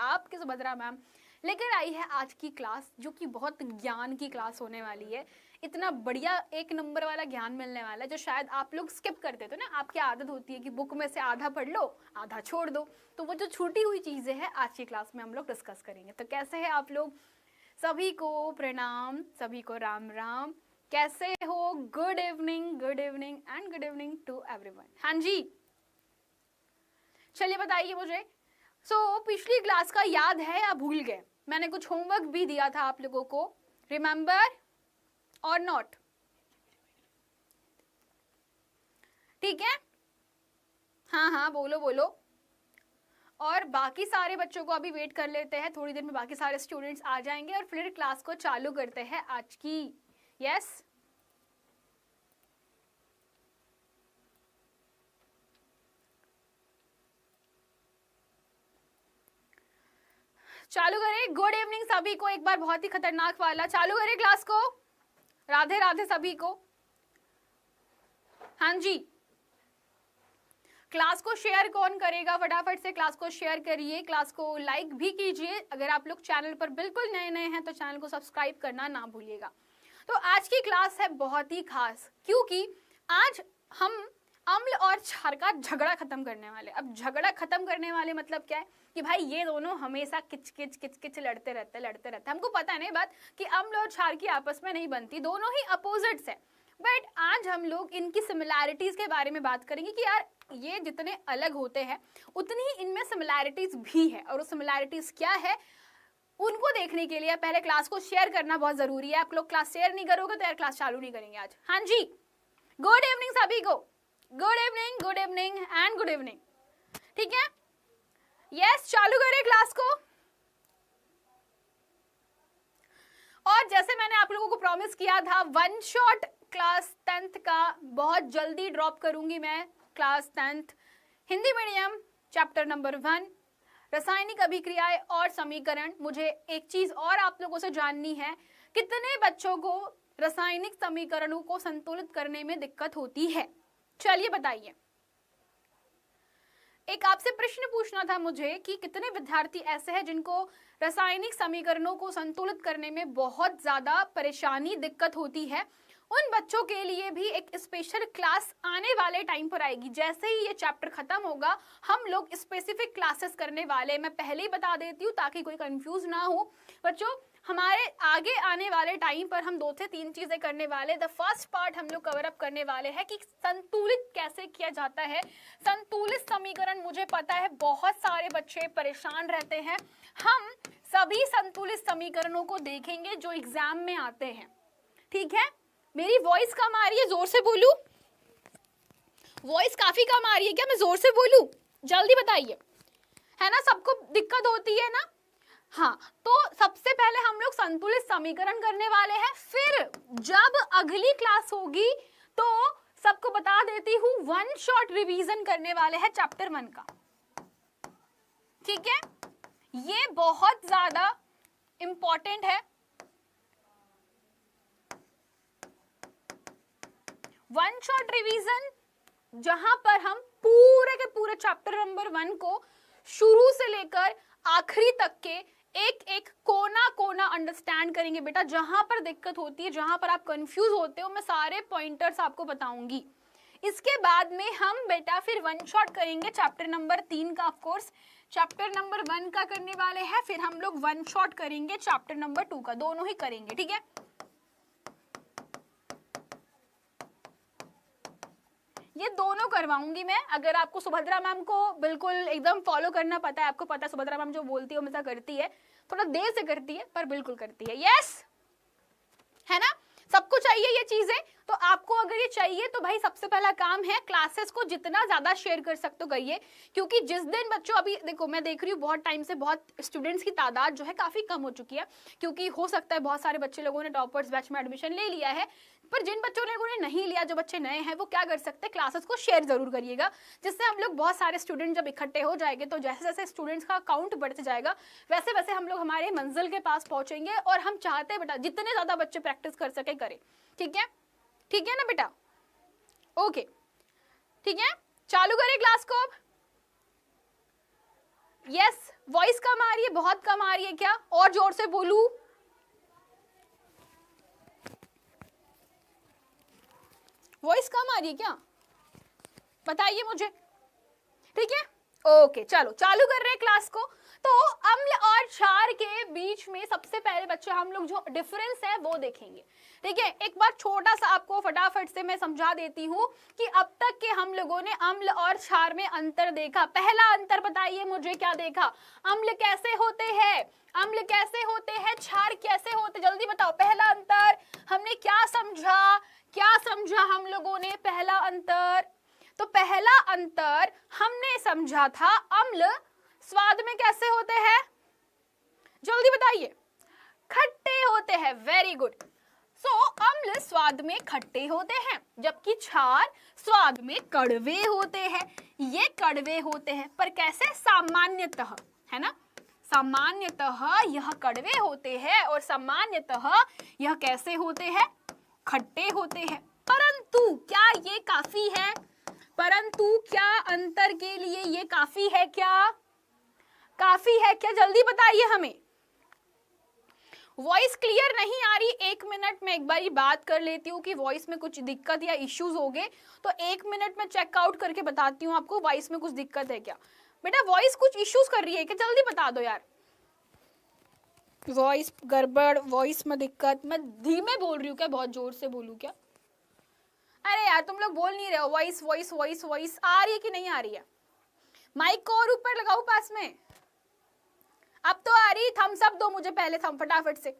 आपके सुभद्रा मैम लेकर आई है आज की क्लास, जो कि बहुत ज्ञान की क्लास होने वाली है। इतना बढ़िया एक नंबर वाला ज्ञान मिलने वाला है जो शायद आप लोग स्किप करते थे ना। आपकी आदत होती है कि बुक में से आधा पढ़ लो आधा छोड़ दो, तो वो जो छूटी हुई चीजें हैं आज की क्लास में हम लोग डिस्कस करेंगे। तो कैसे हैं आप लोग? सभी को प्रणाम, सभी को राम राम। कैसे हो? Good evening and good evening to everyone. हाँ जी, चलिए बताइए मुझे। पिछली क्लास का याद है या भूल गए? मैंने कुछ होमवर्क भी दिया था आप लोगों को, रिमेंबर और नॉट? ठीक है, हाँ हाँ बोलो बोलो। और बाकी सारे बच्चों को अभी वेट कर लेते हैं, थोड़ी देर में बाकी सारे स्टूडेंट्स आ जाएंगे और फिर क्लास को चालू करते हैं आज की। यस, चालू करें। गुड इवनिंग सभी को, एक बार बहुत ही खतरनाक वाला चालू करें क्लास को। राधे राधे सभी को। हाँ जी, क्लास को शेयर कौन करेगा? फटाफट से क्लास को शेयर करिए, क्लास को लाइक भी कीजिए। अगर आप लोग चैनल पर बिल्कुल नए नए हैं तो चैनल को सब्सक्राइब करना ना भूलिएगा। तो आज की क्लास है बहुत ही खास, क्योंकि आज हम अम्ल और क्षार का झगड़ा खत्म करने वाले। अब झगड़ा खत्म करने वाले मतलब क्या है कि भाई ये दोनों हमेशा किच किच लड़ते रहते। हमको पता है ना बात कि अम्ल और क्षार की आपस में नहीं बनती, दोनों ही अपोजिट्स है। बट आज हम लोग इनकी सिमिलैरिटीज के बारे में बात करेंगे कि यार ये जितने अलग होते हैं उतनी ही इनमें सिमिलैरिटीज भी है, और वो सिमिलैरिटीज क्या है उनको देखने के लिए पहले क्लास को शेयर करना बहुत जरूरी है। आप लोग क्लास शेयर नहीं करोगे तो यार क्लास चालू नहीं करेंगे आज। हाँ जी, गुड इवनिंग सभी को। Good evening and good evening. ठीक है, यस, चालू करें क्लास को। और जैसे मैंने आप लोगों को प्रॉमिस किया था, वन शॉट क्लास 10th का बहुत जल्दी ड्रॉप करूंगी मैं। Class 10th Hindi medium chapter number 1 रासायनिक अभिक्रियाएं और समीकरण। मुझे एक चीज और आप लोगों से जाननी है, कितने बच्चों को रासायनिक समीकरणों को संतुलित करने में दिक्कत होती है? चलिए बताइए। एक आपसे प्रश्न पूछना था मुझे कि कितने विद्यार्थी ऐसे हैं जिनको रासायनिक समीकरणों को संतुलित करने में बहुत ज्यादा परेशानी दिक्कत होती है। उन बच्चों के लिए भी एक स्पेशल क्लास आने वाले टाइम पर आएगी। जैसे ही ये चैप्टर खत्म होगा हम लोग स्पेसिफिक क्लासेस करने वाले। मैं पहले ही बता देती हूँ ताकि कोई कंफ्यूज ना हो बच्चों। हमारे आगे आने वाले टाइम पर हम 2 से 3 चीजें करने वाले। द फर्स्ट पार्ट हम लोग कवर अप करने वाले हैं कि संतुलित कैसे किया जाता है। संतुलित समीकरण, मुझे पता है बहुत सारे बच्चे परेशान रहते हैं। हम सभी संतुलित समीकरणों को देखेंगे जो एग्जाम में आते हैं। ठीक है, मेरी वॉइस कम आ रही है, जोर से बोलूं? वॉइस काफी कम आ रही है क्या? मैं जोर से बोलूं? जल्दी बताइए, है ना? सबको दिक्कत होती है ना? हाँ, तो सबसे पहले हम लोग संतुलित समीकरण करने वाले हैं। फिर जब अगली क्लास होगी तो सबको बता देती हूँ वन शॉट रिवीजन करने वाले हैं चैप्टर 1 का। ठीक है, ये बहुत ज्यादा इंपॉर्टेंट है। वन शॉट रिवीजन जहां पर हम पूरे के पूरे चैप्टर नंबर 1 को शुरू से लेकर आखिरी तक के एक एक कोना कोना अंडरस्टैंड करेंगे बेटा। जहां पर दिक्कत होती है, जहां पर आप कंफ्यूज होते हो, मैं सारे पॉइंटर्स आपको बताऊंगी। इसके बाद में हम बेटा फिर वन शॉट करेंगे चैप्टर नंबर 3 का। ऑफ कोर्स चैप्टर नंबर 1 का करने वाले हैं, फिर हम लोग वन शॉट करेंगे चैप्टर नंबर 2 का। दोनों ही करेंगे, ठीक है? ये दोनों करवाऊंगी मैं। अगर आपको सुभद्रा मैम को बिल्कुल एकदम फॉलो करना पता है, आपको पता है सुभद्रा मैम जो बोलती है हमेशा करती है, थोड़ा देर से करती है पर बिल्कुल करती है। यस, है ना? सबको चाहिए ये चीजें। तो आपको अगर ये चाहिए तो भाई सबसे पहला काम है क्लासेस को जितना ज्यादा शेयर कर सकते हो करिए। क्योंकि जिस दिन बच्चों, अभी देखो मैं देख रही हूँ बहुत टाइम से बहुत स्टूडेंट्स की तादाद जो है काफी कम हो चुकी है, क्योंकि हो सकता है बहुत सारे बच्चे लोगों ने टॉपर्स बैच में एडमिशन ले लिया है। पर जिन बच्चों ने नहीं लिया, जो बच्चे नए हैं, वो क्या कर सकते हैं, क्लासेस को शेयर जरूर करिएगा, जिससे हम लोग बहुत सारे स्टूडेंट जब इकट्ठे हो जाएंगे तो जैसे जैसे स्टूडेंट्स का काउंट बढ़ते जाएगा वैसे वैसे हम लोग हमारे मंजिल के पास पहुंचेंगे। और हम चाहते हैं बेटा जितने ज्यादा बच्चे प्रैक्टिस कर सके करें। ठीक है, ठीक है ना बेटा? ओके, ठीक है, चालू करें क्लास को अब। यस, वॉइस कम आ रही है, बहुत कम आ रही है क्या? और जोर से बोलूं? वॉइस कम आ रही है क्या? बताइए मुझे, ठीक है? ओके, चलो चालू कर रहे हैं क्लास को। तो अम्ल और क्षार के बीच में सबसे पहले बच्चे हम लोग जो डिफरेंस है वो देखेंगे, ठीक है? एक बार छोटा सा आपको फटाफट से मैं समझा देती हूँ कि अब तक के हम लोगों ने अम्ल और क्षार में अंतर देखा। पहला अंतर बताइए मुझे, क्या देखा? अम्ल कैसे होते हैं, अम्ल कैसे होते हैं, क्षार कैसे होते, जल्दी बताओ। पहला अंतर हमने क्या समझा, क्या समझा हम लोगों ने? पहला अंतर, तो पहला अंतर हमने समझा था अम्ल स्वाद में कैसे होते हैं, जल्दी बताइए। खट्टे होते हैं, वेरी गुड। सो अम्ल स्वाद में खट्टे होते हैं, जबकि क्षार स्वाद में कड़वे होते हैं। ये कड़वे होते हैं, पर कैसे? सामान्यतः, है ना? सामान्यतः यह कड़वे होते हैं और सामान्यतः यह कैसे होते हैं? खट्टे होते हैं। परंतु क्या ये काफी है? परंतु क्या अंतर के लिए ये काफी है क्या? काफी है क्या? जल्दी बताइए हमें। वॉइस क्लियर नहीं आ रही, 1 मिनट में एक बार बात कर लेती हूँ कि वॉइस में कुछ दिक्कत या इश्यूज हो गए तो 1 मिनट में चेकआउट करके बताती हूँ आपको वॉइस में कुछ दिक्कत है क्या। बेटा वॉइस कुछ इश्यूज कर रही है क्या? जल्दी बता दो यार। वॉइस गड़बड़, वॉइस में दिक्कत, मैं धीमे बोल रही हूँ क्या, बहुत जोर से बोलूँ क्या? अरे यार तुम लोग बोल नहीं रहे हो। वॉइस वॉइस वॉइस वॉइस आ रही है कि नहीं आ रही है? माइक को और ऊपर लगाओ पास में। अब तो आ रही। थम्स अप दो मुझे पहले, फटाफट से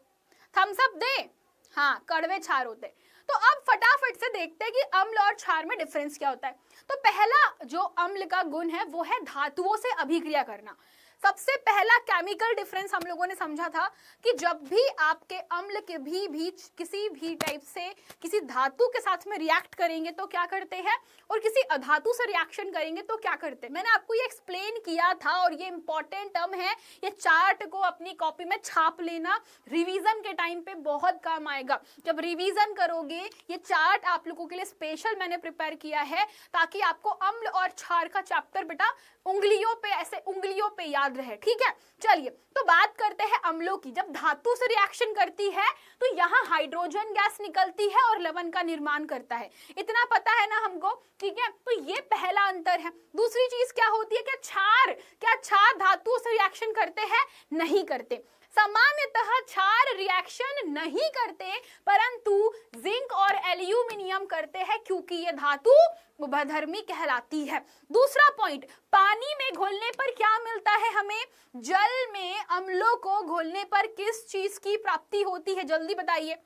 थम्स अप दे। हाँ, कड़वे क्षार होते हैं। तो अब फटाफट से देखते हैं कि अम्ल और क्षार में डिफरेंस क्या होता है। तो पहला जो अम्ल का गुण है वो है धातुओं से अभिक्रिया करना। सबसे पहला केमिकल डिफरेंस हम लोगों ने समझा था कि जब भी आपके अम्ल के भी किसी भी टाइप से किसी धातु के साथ में रिएक्ट करेंगे तो क्या करते हैं, और किसी अधातु से रिएक्शन करेंगे तो क्या करते हैं। मैंने आपको ये एक्सप्लेन किया था और ये इंपॉर्टेंट टर्म है। ये चार्ट को अपनी कॉपी में छाप लेना, रिवीजन के टाइम पे बहुत काम आएगा। जब रिवीजन करोगे ये चार्ट आप लोगों के लिए स्पेशल मैंने प्रिपेयर किया है ताकि आपको अम्ल और क्षार का चैप्टर बेटा उंगलियों पे, ऐसे उंगलियों पे याद रहे, ठीक है? चलिए तो बात करते हैं अम्लों की। जब धातु से रिएक्शन करती है तो यहाँ हाइड्रोजन गैस निकलती है और लवण का निर्माण करता है। इतना पता है ना हमको, ठीक है? तो ये पहला अंतर है। दूसरी चीज क्या होती है, क्या क्षार धातुओं से रिएक्शन करते हैं? नहीं करते। सामान्यतः क्षार रिएक्शन नहीं करते, परंतु जिंक और एल्यूमिनियम करते हैं क्योंकि ये धातु उभयधर्मी कहलाती है। दूसरा पॉइंट, पानी में घोलने पर क्या मिलता है हमें? जल में अम्लों को घोलने पर किस चीज की प्राप्ति होती है? जल्दी बताइए,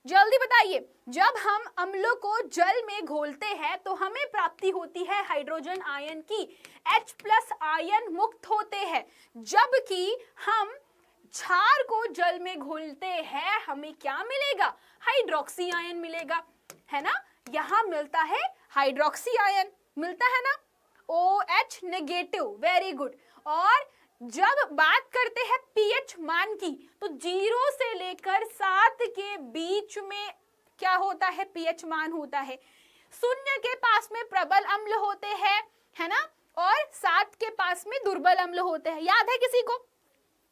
जल्दी बताइए। जब हम अम्लों को जल में घोलते हैं तो हमें प्राप्ति होती है हाइड्रोजन आयन की। H+ आयन मुक्त होते हैं। जबकि हम क्षार को जल में घोलते हैं हमें क्या मिलेगा? हाइड्रोक्सी आयन मिलेगा, है ना? यहां मिलता है हाइड्रोक्सी आयन, मिलता है ना? OH negative, very good. और जब बात करते हैं pH मान की तो 0 से लेकर 7 के बीच में क्या होता है? pH मान होता है। 0 के पास में प्रबल अम्ल होते हैं, है ना? और 7 के पास में दुर्बल अम्ल होते हैं। याद है किसी को?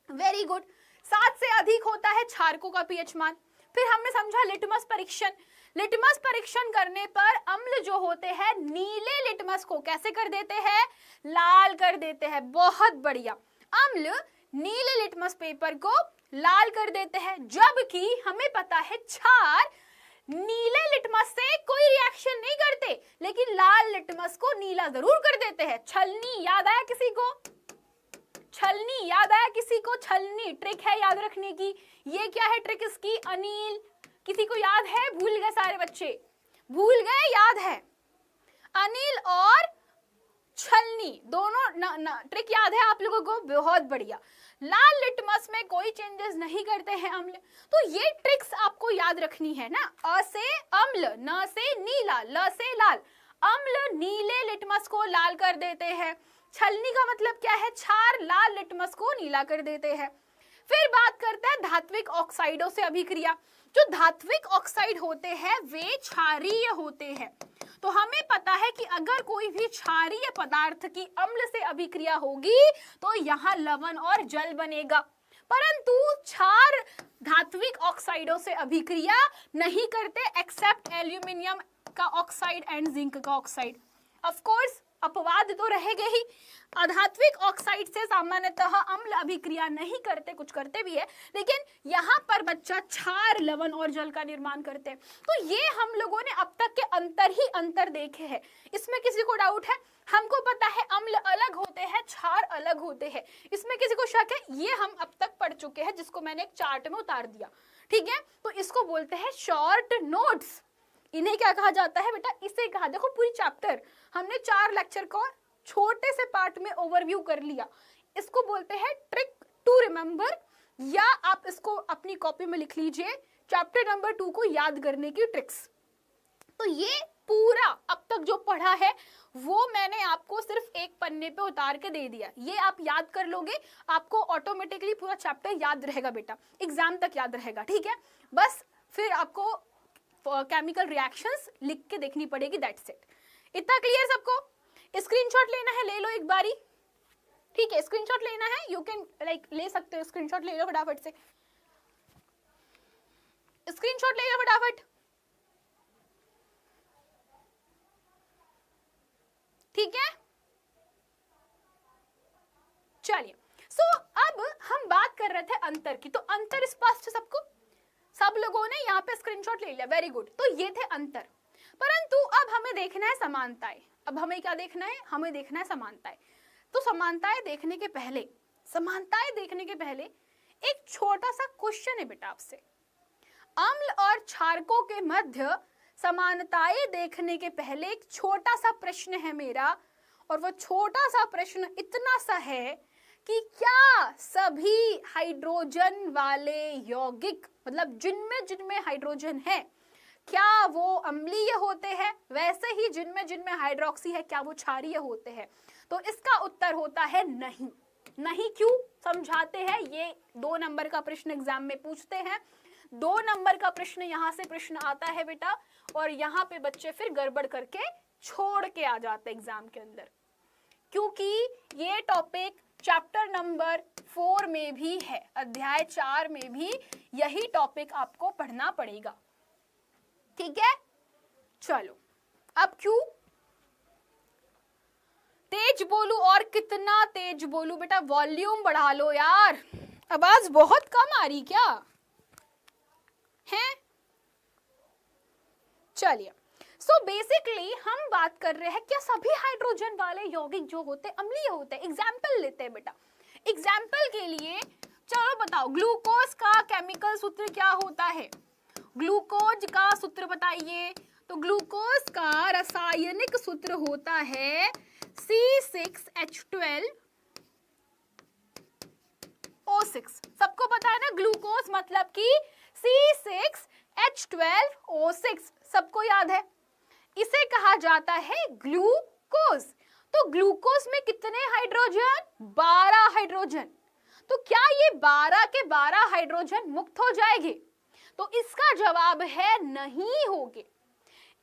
Very good. 7 से अधिक होता है क्षारकों का pH मान। फिर हमने समझा लिटमस परीक्षण। लिटमस परीक्षण करने पर अम्ल जो होते हैं नीले लिटमस को कैसे कर देते हैं? लाल कर देते हैं। बहुत बढ़िया। अम्ल नीले लिटमस पेपर को लाल कर देते हैं, जबकि हमें पता है क्षार नीले लिटमस से कोई रिएक्शन नहीं करते लेकिन लाल लिटमस को नीला जरूर कर देते हैं। छलनी याद आया किसी को? छलनी याद आया किसी को? छलनी ट्रिक है याद रखने की। ये क्या है ट्रिक इसकी? अनिल, किसी को याद है? भूल गए सारे बच्चे, भूल गए? याद है? अनिल और छलनी दोनों ट्रिक याद है आप लोगों को? बहुत बढ़िया। लाल लिटमस में कोई चेंजेस नहीं करते हैं अम्ल, तो ये ट्रिक्स आपको याद रखनी है ना। अ से अम्ल, न से नीला, ल से लाल। अम्ल नीले लिटमस को लाल कर देते हैं। छलनी का मतलब क्या है? क्षार लाल लिटमस को नीला कर देते हैं। फिर बात करते हैं धात्विक ऑक्साइडों से अभिक्रिया। जो धात्विक ऑक्साइड होते हैं वे क्षारीय होते हैं। तो हमें पता है कि अगर कोई भी क्षारीय पदार्थ की अम्ल से अभिक्रिया होगी तो यहाँ लवण और जल बनेगा, परंतु क्षार धात्विक ऑक्साइडों से अभिक्रिया नहीं करते एक्सेप्ट एल्यूमिनियम का ऑक्साइड एंड जिंक का ऑक्साइड। ऑफ कोर्स अपवाद तो रहेंगे ही, अधात्विक ऑक्साइड से सामान्यतः अम्ल अभिक्रिया नहीं करते, कुछ करते भी है, लेकिन यहाँ पर बच्चा क्षार लवण और जल का निर्माण करते हैं। तो ये हम लोगों ने अब तक के अंतर ही अंतर देखे हैं। इसमें किसी को डाउट है? हमको पता है अम्ल अलग होते हैं, क्षार अलग होते हैं, इसमें किसी को शक है? ये हम अब तक पढ़ चुके हैं, जिसको मैंने एक चार्ट में उतार दिया, ठीक है। तो इसको बोलते हैं शॉर्ट नोट्स। इन्हें क्या कहा जाता है बेटा? इसे कहा, देखो पूरी चैप्टर हमने 4 लेक्चर को छोटे से पार्ट में ओवरव्यू कर लिया। इसको बोलते हैं ट्रिक टू रिमेंबर, या आप इसको अपनी कॉपी में लिख लीजिए, चैप्टर नंबर 2 को याद करने की ट्रिक्स। तो ये पूरा अब तक जो पढ़ा है वो मैंने आपको सिर्फ एक पन्ने पे उतार के दे दिया। ये आप याद कर लोगे, आपको ऑटोमेटिकली पूरा चैप्टर याद रहेगा बेटा, एग्जाम तक याद रहेगा, ठीक है। बस फिर आपको केमिकल रिएक्शंस लिख के देखनी पड़ेगी, दैट्स इट। इतना क्लियर सबको? स्क्रीनशॉट लेना है ले लो एक बारी, ठीक है। स्क्रीनशॉट लेना है, यू कैन लाइक ले सकते हो, स्क्रीनशॉट ले लो फटाफट से, स्क्रीनशॉट ले लो फटाफट, ठीक है। चलिए, सो अब हम बात कर रहे थे अंतर की, तो अंतर स्पष्ट है सबको, सब लोगों ने यहाँ पे स्क्रीनशॉट ले लिया, वेरी गुड। तो ये थे अंतर, परंतु अब हमें देखना है समानताएं। अब हमें क्या देखना है? हमें देखना है समानताएं। तो समानताएं देखने के पहले एक छोटा सा क्वेश्चन है बेटा आपसे। अम्ल और क्षारकों के मध्य समानताएं देखने के पहले एक छोटा सा प्रश्न है मेरा, और वो छोटा सा प्रश्न इतना सा है कि क्या सभी हाइड्रोजन वाले यौगिक, मतलब जिनमें हाइड्रोजन है, क्या वो अम्लीय होते हैं? वैसे ही जिनमें हाइड्रोक्सी है, क्या वो क्षारीय होते हैं? तो इसका उत्तर होता है नहीं। नहीं क्यों? समझाते हैं। ये 2 नंबर का प्रश्न एग्जाम में पूछते हैं, 2 नंबर का प्रश्न यहाँ से प्रश्न आता है बेटा, और यहाँ पे बच्चे फिर गड़बड़ करके छोड़ के आ जाते हैं एग्जाम के अंदर, क्योंकि ये टॉपिक चैप्टर नंबर 4 में भी है, अध्याय 4 में भी यही टॉपिक आपको पढ़ना पड़ेगा, ठीक है। चलो, अब क्यों तेज बोलूं और कितना तेज बोलूं? बेटा वॉल्यूम बढ़ा लो यार, आवाज बहुत कम आ रही क्या है? चलिए, सो बेसिकली हम बात कर रहे हैं क्या सभी हाइड्रोजन वाले यौगिक जो होते हैं अम्लीय होते हैं? एग्जाम्पल लेते हैं बेटा, एग्जाम्पल के लिए चलो बताओ, ग्लूकोज का केमिकल सूत्र क्या होता है? ग्लूकोज का सूत्र बताइए। तो ग्लूकोज का रासायनिक सूत्र होता है C6H12O6। सबको पता है ना, ग्लूकोज मतलब कि C6H12O6, सबको याद है। इसे कहा जाता है ग्लूकोज। तो ग्लूकोज में कितने हाइड्रोजन? 12 हाइड्रोजन। तो क्या ये 12 के 12 हाइड्रोजन मुक्त हो जाएंगे? तो इसका जवाब है नहीं होंगे,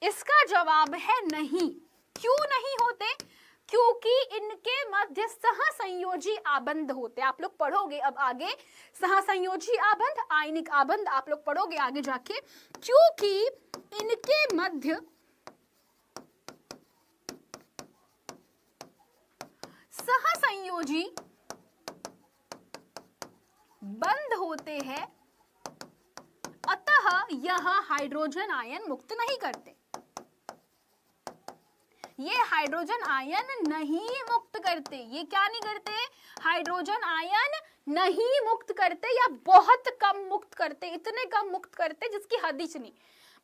इसका जवाब है नहीं। क्यों नहीं होते? क्योंकि इनके मध्य सहसंयोजी आबंध होते हैं। आप लोग पढ़ोगे अब आगे, सहसंयोजी आबंध, आयनिक आबंध आप लोग पढ़ोगे आगे जाके, क्योंकि इनके मध्य सहसंयोजी बंध होते हैं, अतः यह हाइड्रोजन आयन मुक्त नहीं करते। ये हाइड्रोजन आयन नहीं मुक्त करते। ये क्या नहीं करते? हाइड्रोजन आयन नहीं मुक्त करते, या बहुत कम मुक्त करते, इतने कम मुक्त करते जिसकी हद ही नहीं।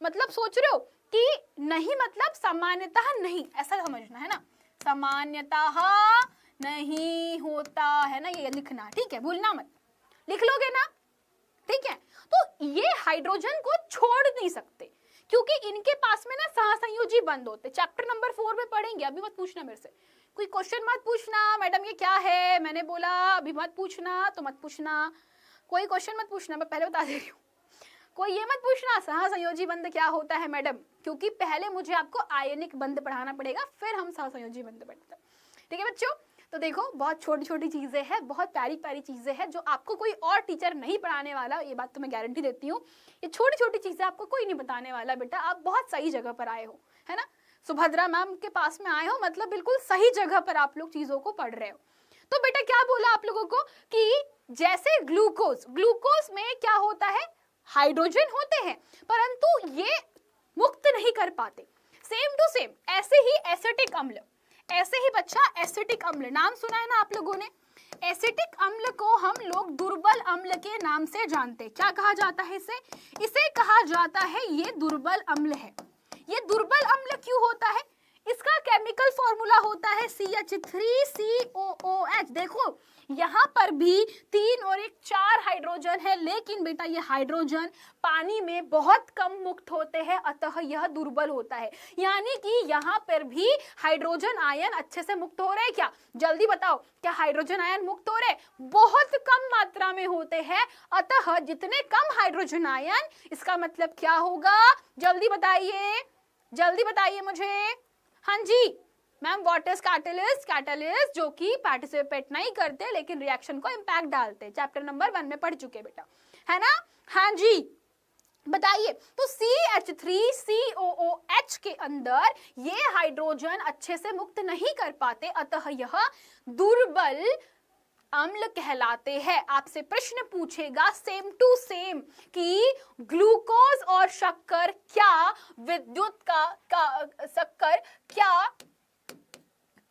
मतलब सोच रहे हो कि नहीं मतलब सामान्यतः नहीं, ऐसा समझना है ना, सामान्यतः नहीं होता है ना, ये लिखना, ठीक है, भूलना मत, लिख लोगे ना, ठीक है। तो ये हाइड्रोजन को छोड़ नहीं सकते, क्योंकि इनके पास में ना सहसंयोजी बंध होते। चैप्टर नंबर 4 में पढ़ेंगे, अभी मत पूछना मेरे से कोई क्वेश्चन, मत पूछना मैडम ये क्या है, मैंने बोला अभी मत पूछना, तो मत पूछना, कोई क्वेश्चन मत पूछना, मैं पहले बता दे रही हूँ। कोई ये मत पूछना सहसंयोजी बंध क्या होता है मैडम, क्योंकि पहले मुझे आपको आयनिक बंध पढ़ाना पड़ेगा, फिर हम सहसंयोजी बंध पढ़ते हैं। ठीक है बच्चों, तो देखो बहुत छोटी छोटी चीजें हैं, बहुत प्यारी प्यारी चीजें हैं जो आपको कोई और टीचर नहीं पढ़ाने वाला, ये बात तो मैं गारंटी देती हूँ। ये छोटी छोटी चीजें आपको कोई नहीं बताने वाला बेटा, आप बहुत सही जगह पर आए हो, है ना। सुभद्रा मैम के पास में आए हो मतलब बिल्कुल सही जगह पर आप लोग चीजों को पढ़ रहे हो। तो बेटा क्या बोला आप लोगों को कि जैसे ग्लूकोज, ग्लूकोज में क्या होता है, हाइड्रोजन होते हैं, परंतु ये मुक्त नहीं कर पाते। सेम टू सेम ऐसे ही एसिटिक अम्ल, ऐसे ही बच्चा एसिटिक अम्ल नाम सुना है ना आप लोगों ने। एसिटिक अम्ल को हम लोग दुर्बल अम्ल के नाम से जानते। क्या कहा जाता है इसे? इसे कहा जाता है ये दुर्बल अम्ल है। ये दुर्बल अम्ल क्यों होता है? इसका केमिकल फॉर्मूला होता है CH3COOH। देखो यहाँ पर भी 3 और 1 4 हाइड्रोजन है, लेकिन बेटा ये हाइड्रोजन पानी में बहुत कम मुक्त होते हैं, अतः यह दुर्बल होता है। यानी कि यहाँ पर भी हाइड्रोजन आयन अच्छे से मुक्त हो रहे हैं क्या? जल्दी बताओ, क्या हाइड्रोजन आयन मुक्त हो रहे? बहुत कम मात्रा में होते हैं, अतः जितने कम हाइड्रोजन आयन, इसका मतलब क्या होगा? जल्दी बताइए, जल्दी बताइए मुझे। हाँ जी ma'am, what is catalyst? Catalyst जो कि पार्टिसिपेट नहीं करते लेकिन रिएक्शन को इंपैक्ट डालते, चैप्टर नंबर 1 में पढ़ चुके बेटा, है ना। हाँ जी बताइए। तो CH3COOH के अंदर ये हाइड्रोजन अच्छे से मुक्त नहीं कर पाते, अतः यह दुर्बल अम्ल कहलाते हैं। आपसे प्रश्न पूछेगा सेम टू सेम कि ग्लूकोज और शक्कर क्या विद्युत का शक्कर क्या,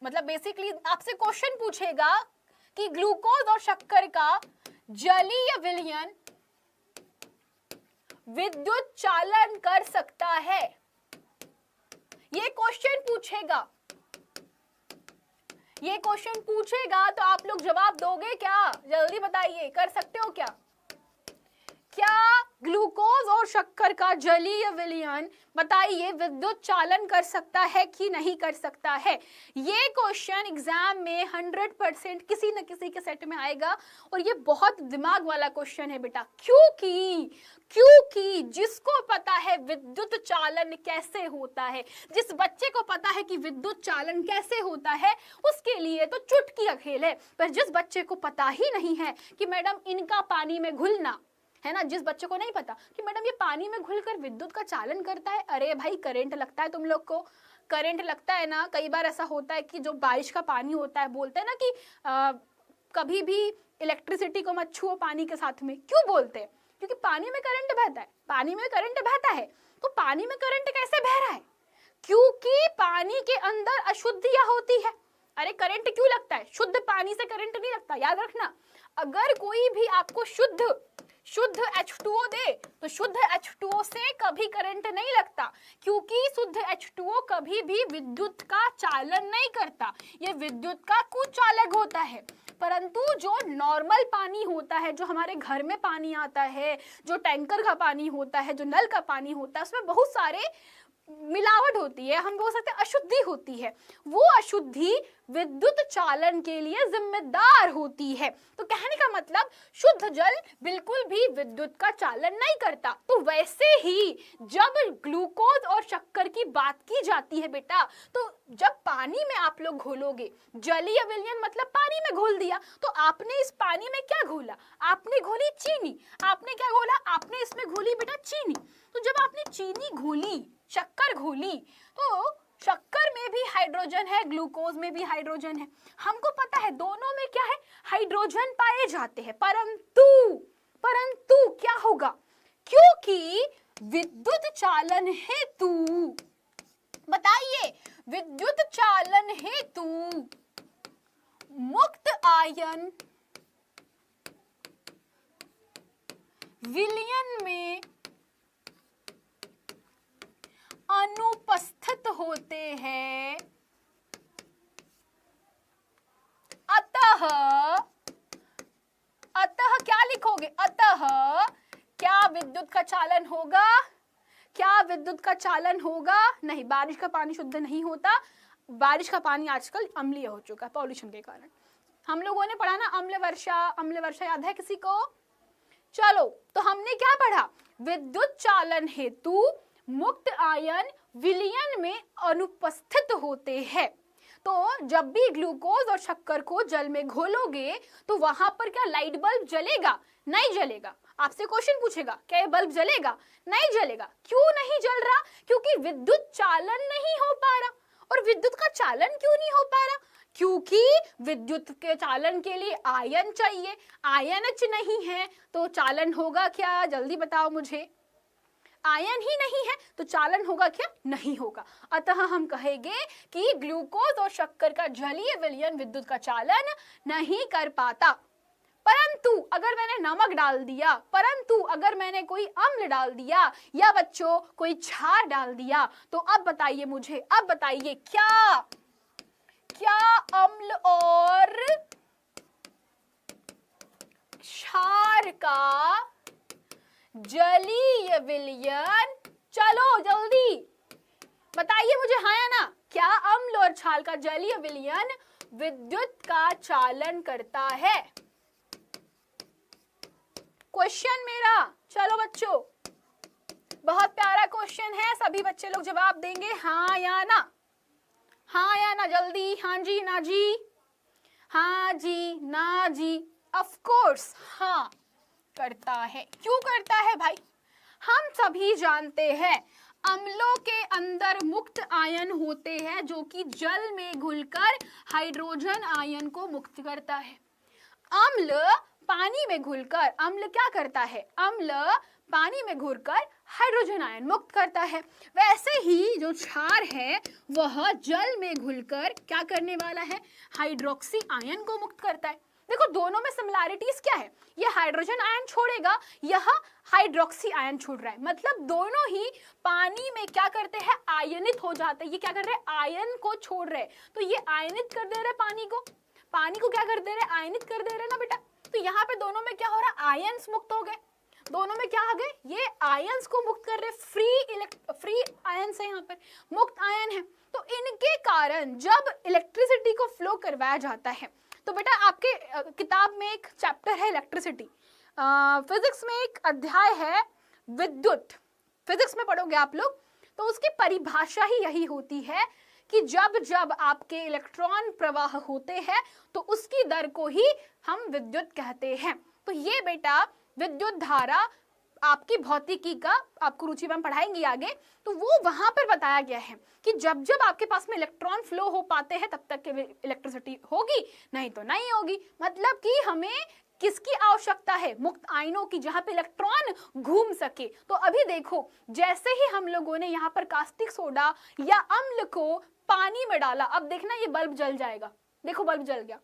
मतलब बेसिकली आपसे क्वेश्चन पूछेगा कि ग्लूकोज और शक्कर का जलीय विलयन विद्युत चालन कर सकता है। ये क्वेश्चन पूछेगा, ये क्वेश्चन पूछेगा तो आप लोग जवाब दोगे क्या? जल्दी बताइए, कर सकते हो क्या? क्या ग्लूकोज और शक्कर का जलीय विलयन बताइए विद्युत चालन कर सकता है कि नहीं कर सकता है? ये क्वेश्चन एग्जाम में 100% किसी न किसी के सेट में आएगा और ये बहुत दिमाग वाला क्वेश्चन है बेटा। क्योंकि जिसको पता है विद्युत चालन कैसे होता है, जिस बच्चे को पता है कि विद्युत चालन कैसे होता है, उसके लिए तो चुटकी का खेल है। पर जिस बच्चे को पता ही नहीं है कि मैडम इनका पानी में घुलना, है ना, जिस बच्चे को नहीं पता कि मैडम ये पानी में घुलकर विद्युत का चालन करता है, अरे भाई करंट लगता है, तुम लोग को करंट लगता है ना। कई बार ऐसा होता है कि जो बारिश का पानी होता है, बोलते हैं ना कि कभी भी इलेक्ट्रिसिटी को मत छुओ पानी के साथ में। क्यों बोलते हैं? क्योंकि पानी में करंट बहता है, पानी में करंट बहता है। तो पानी में करंट कैसे बह रहा है? क्योंकि पानी के अंदर अशुद्धियां होती है। अरे करंट क्यों लगता है? शुद्ध पानी से करंट नहीं लगता, याद रखना। अगर कोई भी आपको शुद्ध H2O दे तो शुद्ध H2O से कभी करंट नहीं लगता, क्योंकि शुद्ध H2O कभी भी विद्युत का चालन नहीं करता, ये विद्युत का कुचालक होता है। परंतु जो नॉर्मल पानी होता है, जो हमारे घर में पानी आता है, जो टैंकर का पानी होता है, जो नल का पानी होता है, उसमें बहुत सारे मिलावट होती है, हम बोल सकते हैं अशुद्धि होती है। वो अशुद्धि विद्युत चालन के लिए जिम्मेदार होती है। तो कहने का मतलब शुद्ध जल बिल्कुल भी विद्युत का चालन नहीं करता। तो वैसे ही जब ग्लूकोज और शक्कर की बात की जाती है बेटा, तो जब पानी में आप लोग घोलोगे, जलीय विलयन मतलब पानी में घोल दिया, तो आपने इस पानी में क्या घोला? आपने घोली चीनी। आपने क्या घोला? आपने इसमें घोली बेटा चीनी। तो जब आपने चीनी घोली, शक्कर घोली, तो शक्कर में भी हाइड्रोजन है, ग्लूकोज में भी हाइड्रोजन है। हमको पता है दोनों में क्या है, हाइड्रोजन पाए जाते हैं। परंतु क्या होगा? क्योंकि विद्युत चालन हेतु, बताइए, विद्युत चालन हेतु मुक्त आयन विलयन में अनुपस्थित होते हैं, अतः क्या लिखोगे? अतः क्या विद्युत का चालन होगा? क्या विद्युत का चालन होगा? नहीं, बारिश का पानी शुद्ध नहीं होता। बारिश का पानी आजकल अम्लीय हो चुका है पॉल्यूशन के कारण। हम लोगों ने पढ़ा ना अम्ल वर्षा याद है किसी को? चलो, तो हमने क्या पढ़ा? विद्युत चालन हेतु मुक्त आयन विलयन में अनुपस्थित होते हैं। तो जब भी ग्लूकोज और शक्कर को जल में घोलोगे तो वहां पर क्या लाइट बल्ब जलेगा? नहीं जलेगा। आपसे क्वेश्चन पूछेगा क्या ये बल्ब जलेगा? नहीं जलेगा। क्यों नहीं जल रहा? क्योंकि विद्युत चालन नहीं हो पा रहा। और विद्युत का चालन क्यों नहीं हो पा रहा? क्योंकि विद्युत के चालन के लिए आयन चाहिए, आयन H नहीं है तो चालन होगा क्या? जल्दी बताओ मुझे। आयन ही नहीं है तो चालन होगा क्या? नहीं होगा। अतः हम कहेंगे कि ग्लूकोज और शक्कर का जलीय विलयन विद्युत का चालन नहीं कर पाता। परंतु अगर मैंने नमक डाल दिया, परंतु अगर मैंने कोई अम्ल डाल दिया या बच्चों कोई क्षार डाल दिया, तो अब बताइए मुझे, अब बताइए क्या अम्ल और क्षार का जलीय विलयन, चलो जल्दी बताइए मुझे, हाँ या ना? क्या अम्ल और क्षार का जलीय विलयन विद्युत का चालन करता है? क्वेश्चन मेरा, चलो बच्चों, बहुत प्यारा क्वेश्चन है, सभी बच्चे लोग जवाब देंगे हाँ या ना, हाँ या ना, जल्दी, हाँ जी ना जी, हाँ जी ना जी। ऑफ कोर्स हाँ करता है। क्यों करता है भाई? हम सभी जानते हैं अम्लों के अंदर मुक्त आयन होते हैं जो कि जल में घुलकर हाइड्रोजन आयन को मुक्त करता है। अम्ल पानी में घुलकर, अम्ल क्या करता है? अम्ल पानी में घुलकर हाइड्रोजन आयन मुक्त करता है। वैसे ही जो क्षार है वह जल में घुलकर क्या करने वाला है? हाइड्रोक्सी आयन को मुक्त करता है। देखो दोनों में सिमिलैरिटीज क्या है? यह हाइड्रोजन आयन छोड़ेगा, यह हाइड्रोक्सी आयन छोड़ रहा है, मतलब दोनों ही पानी में क्या करते हैं? आयनित हो जाते हैं। ये क्या कर रहे हैं? आयन को छोड़ रहे हैं। तो ये आयनित कर दे रहे पानी को क्या कर दे रहे? आयनित कर दे रहे ना बेटा। तो यहाँ पे दोनों में क्या हो रहा है? आयन्स मुक्त हो गए। दोनों में क्या आ गए? ये आयन्स को मुक्त कर रहे, फ्री आयन्स है, यहाँ पर मुक्त आयन है। तो इनके कारण जब इलेक्ट्रिसिटी को फ्लो करवाया जाता है, तो बेटा आपके किताब में एक चैप्टर है इलेक्ट्रिसिटी, फिजिक्स में एक अध्याय है विद्युत, फिजिक्स में पढ़ोगे आप लोग, तो उसकी परिभाषा ही यही होती है कि जब जब आपके इलेक्ट्रॉन प्रवाह होते हैं तो उसकी दर को ही हम विद्युत कहते हैं। तो ये बेटा विद्युत धारा आपकी भौतिकी का आपको रुचि में पढ़ाएंगी आगे, तो वो वहां पर बताया गया है कि जब जब आपके पास में इलेक्ट्रॉन फ्लो हो पाते हैं तब तक के इलेक्ट्रिसिटी होगी, नहीं तो नहीं होगी। मतलब कि हमें किसकी आवश्यकता है? मुक्त आयनों की, जहां पे इलेक्ट्रॉन घूम सके। तो अभी देखो जैसे ही हम लोगों ने यहाँ पर कास्टिक सोडा या अम्ल को पानी में डाला, अब देखना ये बल्ब जल जाएगा। देखो बल्ब जल गया।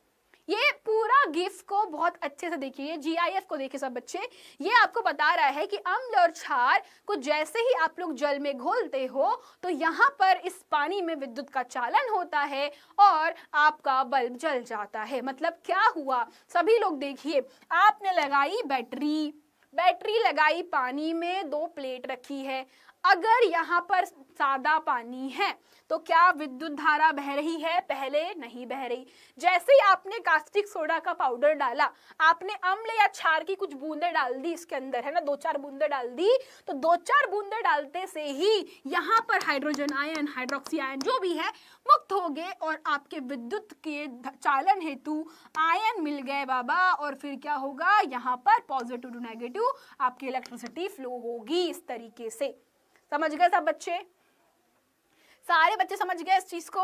ये पूरा गिफ को बहुत अच्छे से देखिए, GIF को देखिए सब बच्चे। ये आपको बता रहा है कि अम्ल और क्षार को जैसे ही आप लोग जल में घोलते हो तो यहाँ पर इस पानी में विद्युत का चालन होता है और आपका बल्ब जल जाता है। मतलब क्या हुआ? सभी लोग देखिए, आपने लगाई बैटरी लगाई पानी में, 2 प्लेट रखी है। अगर यहाँ पर सादा पानी है तो क्या विद्युत धारा बह रही है? पहले नहीं बह रही। जैसे ही आपने कास्टिक सोडा का पाउडर डाला, आपने अम्ल या क्षार की कुछ बूंदे डाल दी इसके अंदर, है ना, 2-4 बूंदे डाल दी, तो 2-4 बूंदे डालते से ही यहाँ पर हाइड्रोजन आयन, हाइड्रोक्सी आयन जो भी है मुक्त हो गए और आपके विद्युत के चालन हेतु आयन मिल गए बाबा। और फिर क्या होगा? यहाँ पर पॉजिटिव टू नेगेटिव आपकी इलेक्ट्रिसिटी फ्लो होगी। इस तरीके से समझ गए सब बच्चे? सारे बच्चे समझ गए इस चीज को?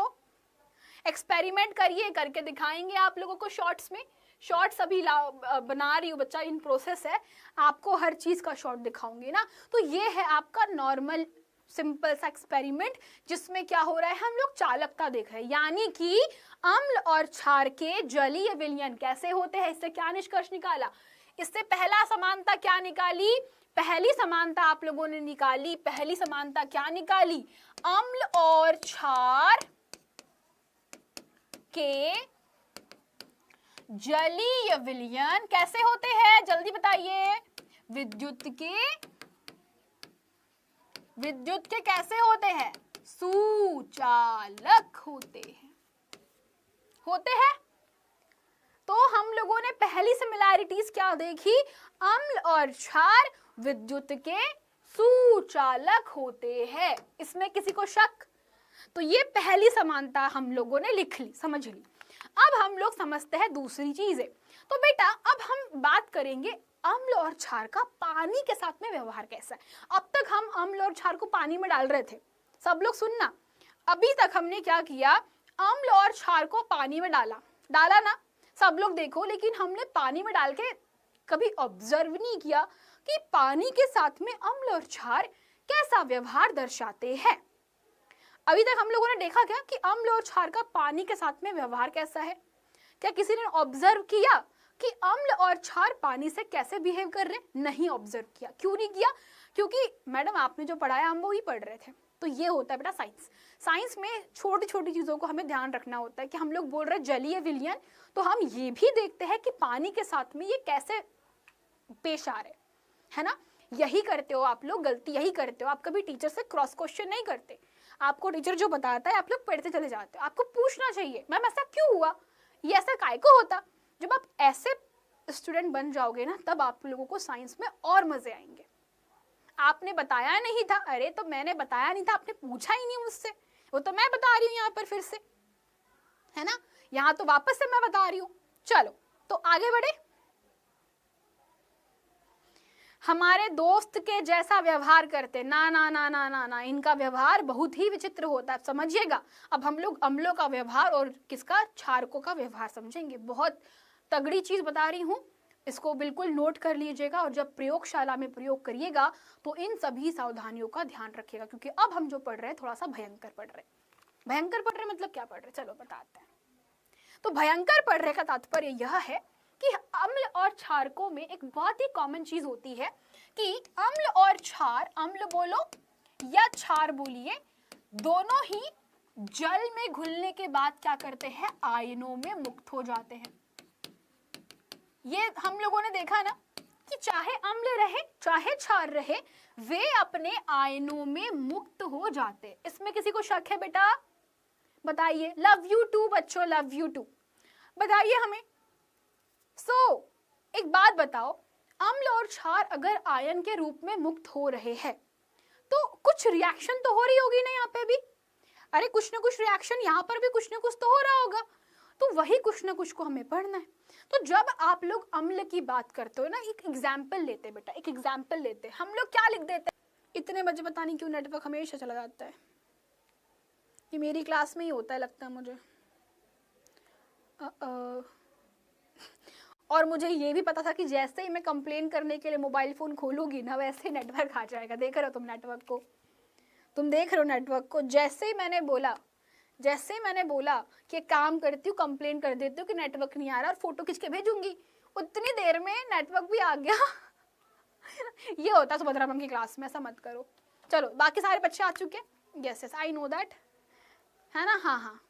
एक्सपेरिमेंट करिए, करके दिखाएंगे आप लोगों को शॉर्ट्स में। शॉर्ट्स अभी बना रही हूँ बच्चा, इन प्रोसेस है, आपको हर चीज का शॉर्ट दिखाऊंगी ना। तो ये है आपका नॉर्मल सिंपल सा एक्सपेरिमेंट जिसमें क्या हो रहा है? हम लोग चालकता देख रहे हैं, यानी कि अम्ल और क्षार के जलीय विलयन कैसे होते हैं। इससे क्या निष्कर्ष निकाला? इससे पहला समानता क्या निकाली? पहली समानता आप लोगों ने निकाली, पहली समानता क्या निकाली? अम्ल और क्षार के जलीय विलयन कैसे होते हैं? जल्दी बताइए। विद्युत के कैसे होते हैं? सुचालक होते हैं। तो हम लोगों ने पहली सिमिलैरिटीज क्या देखी, अम्ल और क्षार विद्युत के सुचालक होते हैं, इसमें किसी को शक? तो ये पहली समानता हम लोगों ने लिख ली, समझ ली। अब हम लोग समझते हैं दूसरी चीजें। तो बेटा अब हम बात करेंगे अम्ल और क्षार का पानी के साथ में व्यवहार कैसा है। अब तक हम अम्ल और क्षार को पानी में डाल रहे थे, सब लोग सुनना। अभी तक हमने क्या किया, अम्ल और क्षार को पानी में डाला ना, सब लोग देखो। लेकिन हमने पानी में डाल के कभी ऑब्जर्व नहीं किया कि पानी के साथ में अम्ल और क्षार कैसा व्यवहार दर्शाते हैं। अभी तक हम लोगों ने देखा क्या कि अम्ल और क्षार का पानी के साथ में व्यवहार कैसा है? क्या किसी ने ऑब्जर्व किया कि अम्ल और क्षार पानी से कैसे बिहेव कर रहे? नहीं ऑब्जर्व किया। क्यों नहीं किया? क्योंकि मैडम आपने जो पढ़ाया हम वो ही पढ़ रहे थे। तो ये होता है बेटा साइंस। साइंस में छोटी छोटी चीजों को हमें ध्यान रखना होता है कि हम लोग बोल रहे हैं जलीय विलयन, तो हम ये भी देखते हैं कि पानी के साथ में ये कैसे पेश आ रहे है ना। यही करते हो आप लोग, गलती यही करते हो। आप कभी टीचर से क्रॉस क्वेश्चन नहीं करते। आपको टीचर जो बताता है आप लोग पढ़ते चले जाते हो। आपको पूछना चाहिए मैम ऐसा क्यों हुआ, ये ऐसा काहे को होता। जब आप ऐसे स्टूडेंट बन जाओगे ना, तब आप लोगों को साइंस में और मजे आएंगे। आपने बताया नहीं था, अरे तो मैंने बताया नहीं था, आपने पूछा ही नहीं मुझसे, वो तो मैं बता रही हूँ यहाँ पर फिर से, है ना। यहाँ तो वापस से मैं बता रही हूँ। चलो तो आगे बढ़े। हमारे दोस्त के जैसा व्यवहार करते, ना ना ना ना ना ना, इनका व्यवहार बहुत ही विचित्र होता है, समझिएगा। अब हम लोग अम्लों का व्यवहार और किसका, क्षारकों का व्यवहार समझेंगे। बहुत तगड़ी चीज बता रही हूँ, इसको बिल्कुल नोट कर लीजिएगा। और जब प्रयोगशाला में प्रयोग करिएगा तो इन सभी सावधानियों का ध्यान रखिएगा, क्योंकि अब हम जो पढ़ रहे हैं थोड़ा सा भयंकर पढ़ रहे हैं। भयंकर पढ़ रहे मतलब क्या पढ़ रहे, चलो बताते हैं। तो भयंकर पढ़ रहे का तात्पर्य यह है कि अम्ल और क्षारकों में एक बहुत ही कॉमन चीज होती है कि अम्ल और क्षार, अम्ल बोलो या क्षार बोलिए, दोनों ही जल में घुलने के बाद क्या करते हैं, आयनों में मुक्त हो जाते हैं। ये हम लोगों ने देखा ना कि चाहे अम्ल रहे चाहे क्षार रहे, वे अपने आयनों में मुक्त हो जाते। इसमें किसी को शक है बेटा? बताइए। लव यू टू बच्चों, लव यू टू, बताइए हमें। एक बात बताओ, अम्ल और क्षार अगर आयन के रूप में मुक्त हो रहे हैं तो कुछ रिएक्शन तो हो रही होगी ना यहाँ पे भी। अरे कुछ ना कुछ रिएक्शन यहाँ पर भी कुछ ना कुछ तो हो रहा होगा। तो वही कुछ ना कुछ को हमें पढ़ना है। तो जब आप लोग अम्ल की बात करते हो ना, एक एग्जाम्पल लेते बेटा, एक एग्जाम्पल लेते। हम लोग क्या लिख देते हैं, इतने बजे पता नहीं क्यों नेटवर्क हमेशा चला जाता है। ये मेरी क्लास में ही होता है लगता है मुझे। और मुझे ये भी पता था कि जैसे ही मैं कंप्लेन करने के लिए मोबाइल फोन खोलूंगी ना, वैसे ही नेटवर्क आ जाएगा। देख रहे हो तुम नेटवर्क को, तुम देख रहे हो नेटवर्क को। जैसे ही मैंने बोला कि काम करती हूँ, कंप्लेन कर देती हूँ कि नेटवर्क नहीं आ रहा और फोटो खींच के भेजूंगी, उतनी देर में नेटवर्क भी आ गया। ये होता है सुभद्रा मैम की क्लास में, ऐसा मत करो। चलो बाकी सारे बच्चे आ चुके हैं। Yes yes I know that, है ना। हाँ हाँ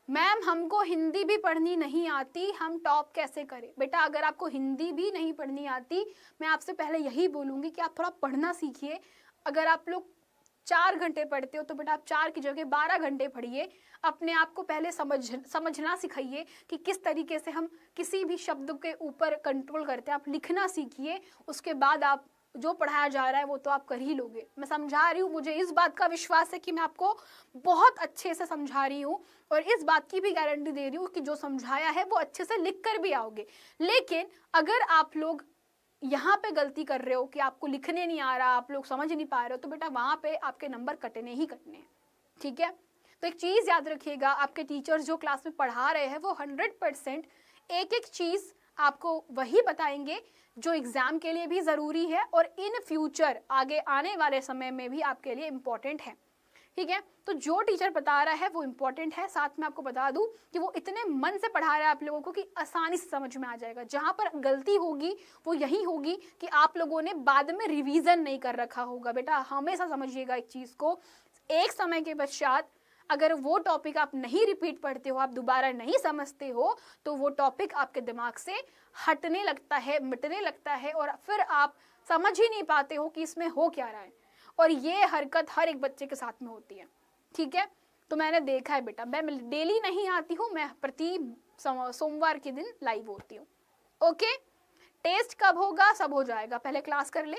मैम, हमको हिंदी भी पढ़नी नहीं आती, हम टॉप कैसे करें? बेटा अगर आपको हिंदी भी नहीं पढ़नी आती, मैं आपसे पहले यही बोलूंगी कि आप थोड़ा पढ़ना सीखिए। अगर आप लोग 4 घंटे पढ़ते हो तो बेटा आप 4 की जगह 12 घंटे पढ़िए। अपने आप को पहले समझना सिखाइए कि किस तरीके से हम किसी भी शब्द के ऊपर कंट्रोल करते हैं। आप लिखना सीखिए, उसके बाद आप जो पढ़ाया जा रहा है वो तो आप कर ही लोगे। मैं समझा रही हूँ, मुझे इस बात का विश्वास है कि मैं आपको बहुत अच्छे से समझा रही हूँ, और इस बात की भी गारंटी दे रही हूँ कि जो समझाया है वो अच्छे से लिख कर भी आओगे। लेकिन अगर आप लोग यहाँ पे गलती कर रहे हो कि आपको लिखने नहीं आ रहा, आप लोग समझ नहीं पा रहे हो, तो बेटा वहाँ पे आपके नंबर कटने ही कटने हैं, ठीक है। तो एक चीज़ याद रखिएगा, आपके टीचर्स जो क्लास में पढ़ा रहे हैं वो 100% एक एक चीज़ आपको वही बताएंगे जो एग्जाम के लिए भी ज़रूरी है और इन फ्यूचर आगे आने वाले समय में भी आपके लिए इम्पोर्टेंट है, ठीक है। तो जो टीचर बता रहा है वो इम्पोर्टेंट है। साथ में आपको बता दूं कि वो इतने मन से पढ़ा रहा है आप लोगों को कि आसानी से समझ में आ जाएगा। जहाँ पर गलती होगी वो यही होगी कि आप लोगों ने बाद में रिवीजन नहीं कर रखा होगा। बेटा हमेशा समझिएगा एक चीज़ को, एक समय के पश्चात अगर वो टॉपिक आप नहीं रिपीट पढ़ते हो, आप दोबारा नहीं समझते हो, तो वो टॉपिक आपके दिमाग से हटने लगता है, मिटने लगता है, और फिर आप समझ ही नहीं पाते हो कि इसमें हो क्या रहा है। और ये हरकत हर एक बच्चे के साथ में होती है, ठीक है। तो मैंने देखा है बेटा, मैं डेली नहीं आती हूँ, मैं प्रति सोमवार के दिन लाइव होती हूँ। ओके, टेस्ट कब होगा, सब हो जाएगा, पहले क्लास कर ले।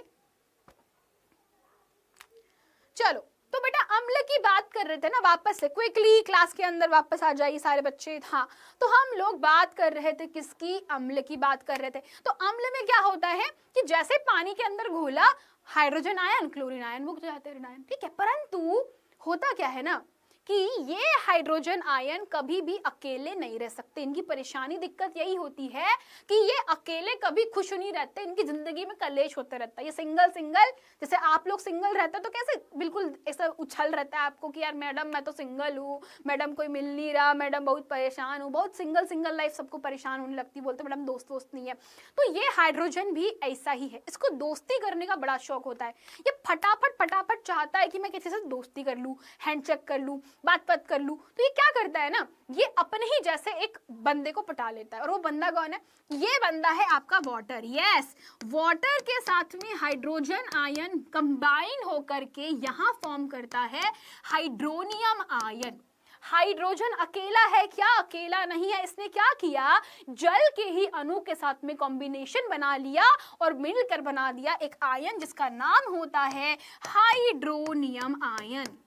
चलो, तो बेटा अम्ल की बात कर रहे थे ना, वापस से क्विकली क्लास के अंदर वापस आ जाइए सारे बच्चे। हाँ, तो हम लोग बात कर रहे थे किसकी, अम्ल की बात कर रहे थे। तो अम्ल में क्या होता है कि जैसे पानी के अंदर घोला हाइड्रोजन आयन, क्लोरीन आयन, मुक्त जाते हैं आयन, ठीक है, परंतु होता क्या है ना कि ये हाइड्रोजन आयन कभी भी अकेले नहीं रह सकते। इनकी परेशानी, दिक्कत यही होती है कि ये अकेले कभी खुश नहीं रहते, इनकी जिंदगी में कलेश होता रहता है। ये सिंगल सिंगल, जैसे आप लोग सिंगल रहते तो कैसे बिल्कुल ऐसा उछल रहता है आपको कि यार मैडम मैं तो सिंगल हूँ, मैडम कोई मिल नहीं रहा, मैडम बहुत परेशान हूँ, बहुत सिंगल सिंगल लाइफ सबको परेशान होने लगती, बोलते मैडम दोस्त वोस्त नहीं है। तो ये हाइड्रोजन भी ऐसा ही है, इसको दोस्ती करने का बड़ा शौक होता है। ये फटाफट फटाफट चाहता है कि मैं किसी से दोस्ती कर लूँ, हैंडशेक कर लूँ, बात कर लूं। तो ये क्या करता है ना, ये अपने ही जैसे एक बंदे को पटा लेता है। और वो बंदा कौन है, ये बंदा है आपका वाटर। यस, वाटर के साथ में हाइड्रोजन आयन कंबाइन होकर के यहां फॉर्म करता है हाइड्रोनियम आयन। हाइड्रोजन अकेला है क्या, अकेला नहीं है। इसने क्या किया, जल के ही अणु के साथ में कॉम्बिनेशन बना लिया और मिलकर बना दिया एक आयन जिसका नाम होता है हाइड्रोनियम आयन।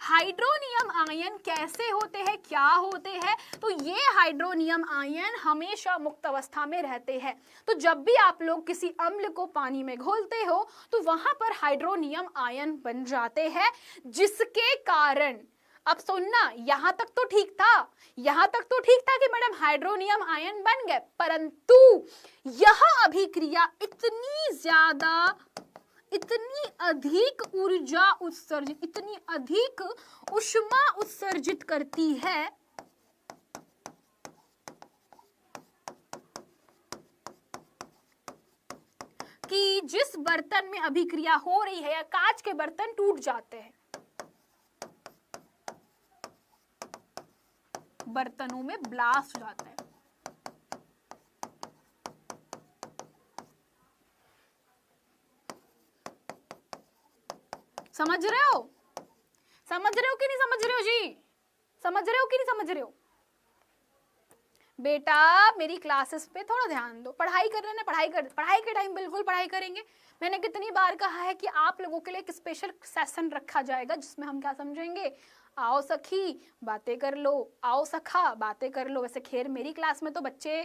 हाइड्रोनियम आयन कैसे होते हैं, क्या होते हैं, तो ये हाइड्रोनियम आयन हमेशा मुक्त अवस्था में रहते हैं। तो जब भी आप लोग किसी अम्ल को पानी में घोलते हो तो वहां पर हाइड्रोनियम आयन बन जाते हैं, जिसके कारण, अब सुनना, यहां तक तो ठीक था, यहां तक तो ठीक था कि मैडम हाइड्रोनियम आयन बन गए, परंतु यह अभिक्रिया इतनी ज्यादा, इतनी अधिक ऊर्जा उत्सर्जित, इतनी अधिक ऊष्मा उत्सर्जित करती है कि जिस बर्तन में अभिक्रिया हो रही है या कांच के बर्तन टूट जाते हैं, बर्तनों में ब्लास्ट हो जाता है। समझ रहे हो, समझ रहे हो कि नहीं समझ रहे हो जी, समझ रहे हो कि नहीं समझ रहे हो बेटा। मेरी क्लासेस पे थोड़ा ध्यान दो, पढ़ाई कर रहे हैं, पढ़ाई के टाइम बिल्कुल पढ़ाई करेंगे। मैंने कितनी बार कहा है कि आप लोगों के लिए एक स्पेशल सेशन रखा जाएगा जिसमें हम क्या समझेंगे, आओ सखी बातें कर लो, आओ सखा बातें कर लो। वैसे खैर मेरी क्लास में तो बच्चे,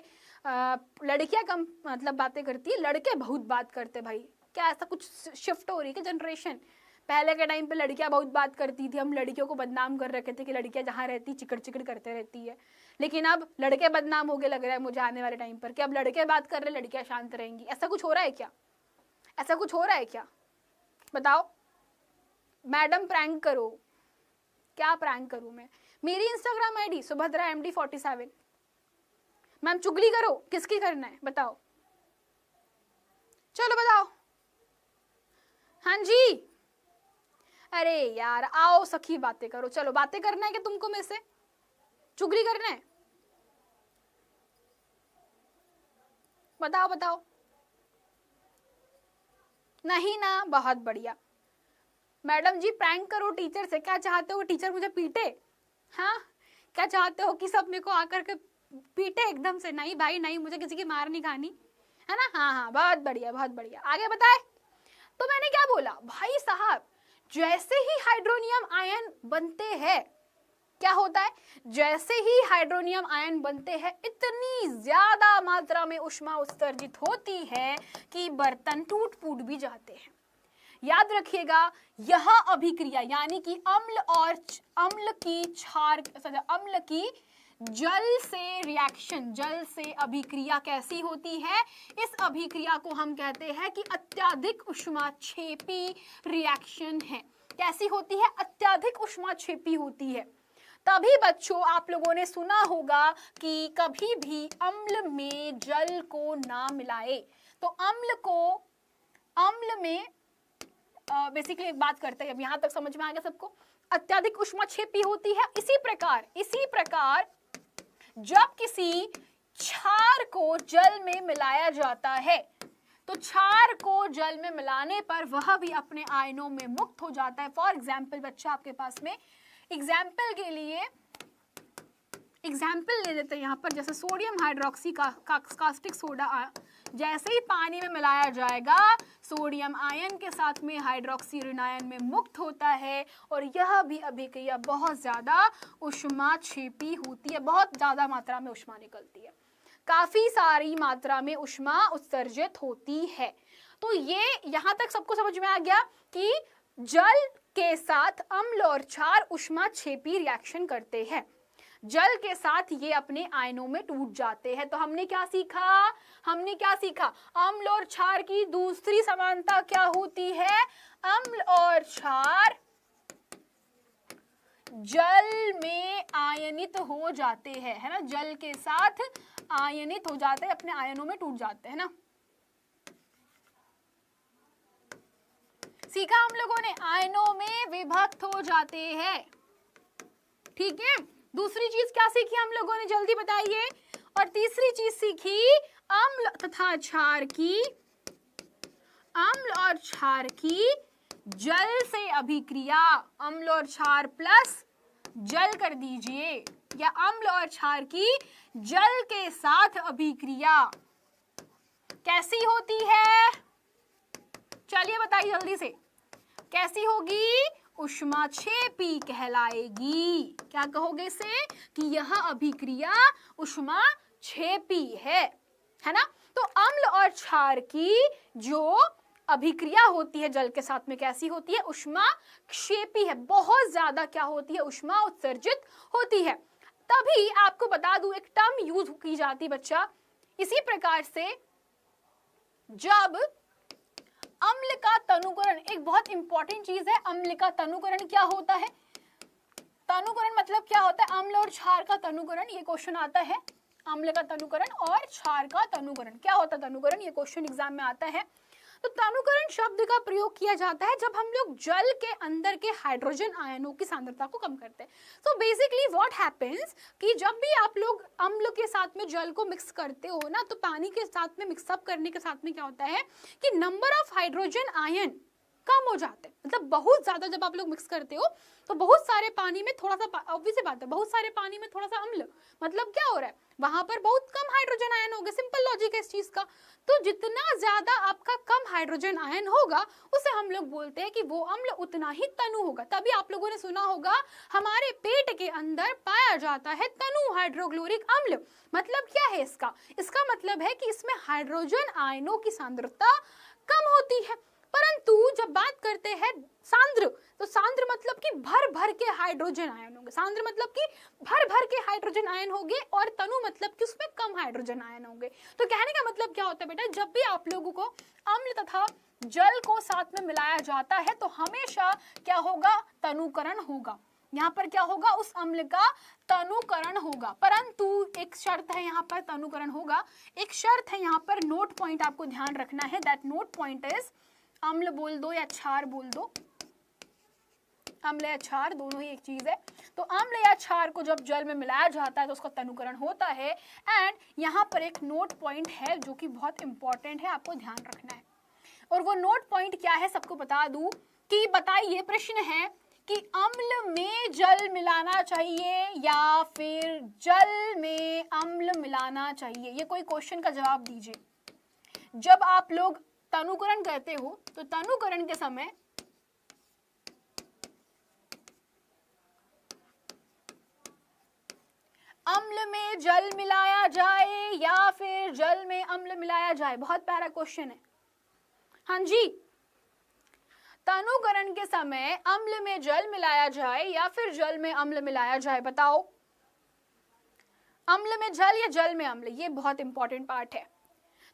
लड़कियां कम मतलब बातें करती है, लड़के बहुत बात करते। भाई क्या ऐसा कुछ शिफ्ट हो रही है जनरेशन, पहले के टाइम पे लड़कियां बहुत बात करती थी, हम लड़कियों को बदनाम कर रखे थे कि लड़कियां जहाँ रहती चिकड़ चिकड़ करते रहती है। लेकिन अब लड़के बदनाम हो गए, लग रहा है मुझे आने वाले टाइम पर कि अब लड़के बात कर रहे, लड़कियां शांत रहेंगी। ऐसा कुछ हो रहा है क्या, ऐसा कुछ हो रहा है क्या, बताओ। मैडम प्रैंक करो, क्या प्रैंक करूं मैं, मेरी Instagram ID Subhadra MD47। Ma'am चुगली करो, किसकी करना है बताओ, चलो बताओ। हाँ जी, अरे यार आओ सखी बातें करो, चलो बातें करना है कि तुमको मेरे से चुगली करना है, बताओ बताओ। नहीं ना, बहुत बढ़िया। मैडम जी प्रैंक करो टीचर से, क्या चाहते हो टीचर मुझे पीटे, हाँ क्या चाहते हो कि सब मेरे को आकर के पीटे एकदम से? नहीं भाई नहीं, मुझे किसी की मार नहीं खानी है ना। हाँ हाँ बहुत बढ़िया बहुत बढ़िया, आगे बताए। तो मैंने क्या बोला भाई साहब, जैसे ही हाइड्रोनियम आयन बनते हैं, क्या होता है, जैसे ही हाइड्रोनियम आयन बनते हैं इतनी ज्यादा मात्रा में ऊष्मा उत्सर्जित होती है कि बर्तन टूट फूट भी जाते हैं। याद रखिएगा, यह अभिक्रिया यानी कि अम्ल और अम्ल की क्षार, अम्ल की जल से रिएक्शन, जल से अभिक्रिया कैसी होती है, इस अभिक्रिया को हम कहते हैं कि अत्यधिक ऊष्माक्षेपी रिएक्शन है। कैसी होती है, अत्यधिक ऊष्माक्षेपी होती है। तभी बच्चों आप लोगों ने सुना होगा कि कभी भी अम्ल में जल को ना मिलाए। तो अम्ल में बेसिकली एक बात करते हैं, अब यहां तक समझ में आ गया सबको, अत्यधिक ऊष्माक्षेपी होती है। इसी प्रकार जब किसी क्षार को जल में मिलाया जाता है तो क्षार को जल में मिलाने पर वह भी अपने आयनों में मुक्त हो जाता है। फॉर एग्जाम्पल बच्चा आपके पास में एग्जाम्पल के लिए एग्जाम्पल ले लेते हैं यहाँ पर, जैसे सोडियम हाइड्रोक्सी कास्टिक सोडा जैसे ही पानी में मिलाया जाएगा सोडियम आयन के साथ में हाइड्रोक्सी ऋण आयन में मुक्त होता है और यह भी अभिक्रिया बहुत ज्यादा ऊष्माक्षेपी होती है, बहुत ज्यादा मात्रा में ऊष्मा निकलती है, काफी सारी मात्रा में ऊष्मा उत्सर्जित होती है। तो ये यहाँ तक सबको समझ में आ गया कि जल के साथ अम्ल और क्षार ऊष्माक्षेपी रिएक्शन करते हैं, जल के साथ ये अपने आयनों में टूट जाते हैं। तो हमने क्या सीखा, अम्ल और क्षार की दूसरी समानता क्या होती है, अम्ल और क्षार जल में आयनित हो जाते हैं, है ना, जल के साथ आयनित हो जाते हैं, अपने आयनों में टूट जाते हैं ना। सीखा हम लोगों ने, आयनों में विभक्त हो जाते हैं, ठीक है। दूसरी चीज क्या सीखी हम लोगों ने, जल्दी बताइए। और तीसरी चीज सीखी अम्ल तथा क्षार की, अम्ल और क्षार की जल से अभिक्रिया, अम्ल और क्षार प्लस जल कर दीजिए, या अम्ल और क्षार की जल के साथ अभिक्रिया कैसी होती है, चलिए बताइए जल्दी से, कैसी होगी, ऊष्माक्षेपी कहलाएगी। क्या कहोगे इसे कि यह अभिक्रिया ऊष्माक्षेपी है ना। तो अम्ल और क्षार की जो अभिक्रिया होती है जल के साथ में कैसी होती है, ऊष्माक्षेपी है, बहुत ज्यादा क्या होती है, ऊष्मा उत्सर्जित होती है। तभी आपको बता दूं एक टर्म यूज की जाती बच्चा, इसी प्रकार से जब अम्ल का तनुकरण, एक बहुत इंपॉर्टेंट चीज है, अम्ल का तनुकरण क्या होता है, तनुकरण मतलब क्या होता है, अम्ल और क्षार का तनुकरण, ये क्वेश्चन आता है, अम्ल का तनुकरण और क्षार का तनुकरण क्या होता है, तनुकरण, ये क्वेश्चन एग्जाम में आता है। तो तनुकरण शब्द का प्रयोग किया जाता है जब हम लोग जल के अंदर के हाइड्रोजन आयनों की सांद्रता को कम करते हैं। सो बेसिकली व्हाट हैपेंस कि जब भी आप लोग अम्ल के साथ में जल को मिक्स करते हो ना, तो पानी के साथ में मिक्सअप करने के साथ में क्या होता है कि नंबर ऑफ हाइड्रोजन आयन कम हो जाते हैं, मतलब बहुत ज्यादा जब आप लोग मिक्स करते हो तो बहुत सारे पानी में थोड़ा सा, ऑब्वियस बात है, बहुत सारे पानी में थोड़ा सा अम्ल, मतलब क्या हो रहा है, वहां पर बहुत कम हाइड्रोजन आयन होंगे, सिंपल लॉजिक है इस चीज का। तो जितना ज्यादा आपका कम हाइड्रोजन आयन होगा उसे हम लोग बोलते हैं कि वो अम्ल उतना ही तनु होगा। तभी आप लोगों ने सुना होगा हमारे पेट के अंदर पाया जाता है तनु हाइड्रोक्लोरिक अम्ल। मतलब क्या है इसका मतलब है कि इसमें हाइड्रोजन आयनों की सांद्रता कम होती है। परंतु जब बात करते हैं सांद्र, तो सांद्र मतलब कि भर भर के हाइड्रोजन आयन होंगे, सांद्र मतलब कि भर भर के हाइड्रोजन आयन होंगे, और तनु मतलब कि उसमें कम हाइड्रोजन आयन होंगे। तो कहने का मतलब क्या होता है बेटा, जब भी आप लोगों को अम्ल तथा जल को साथ में मिलाया जाता है तो हमेशा क्या होगा, तनुकरण होगा। यहाँ पर क्या होगा, उस अम्ल का तनुकरण होगा। परंतु एक शर्त है, यहाँ पर तनुकरण होगा, एक शर्त है यहाँ पर, नोट पॉइंट आपको ध्यान रखना है, दैट नोट पॉइंट इज, अम्ल बोल दो या क्षार बोल दो, अम्ल या क्षार दोनों ही एक चीज है। तो अम्ल या क्षार को जब जल में मिलाया जाता है तो उसका तनुकरण होता है। एंड यहाँ पर एक नोट पॉइंट है जो कि बहुत इंपॉर्टेंट है, आपको ध्यान रखना है। और वो नोट पॉइंट क्या है सबको बता दूं कि बताइए, प्रश्न है कि अम्ल में जल मिलाना चाहिए या फिर जल में अम्ल मिलाना चाहिए, ये कोई क्वेश्चन का जवाब दीजिए। जब आप लोग तनुकरण करते हो तो तनुकरण के समय अम्ल में जल मिलाया जाए या फिर जल में अम्ल मिलाया जाए, बहुत प्यारा क्वेश्चन है। हाँ जी, तनुकरण के समय अम्ल में जल मिलाया जाए या फिर जल में अम्ल मिलाया जाए, बताओ। अम्ल में जल या जल में अम्ल, ये बहुत इंपॉर्टेंट पार्ट है।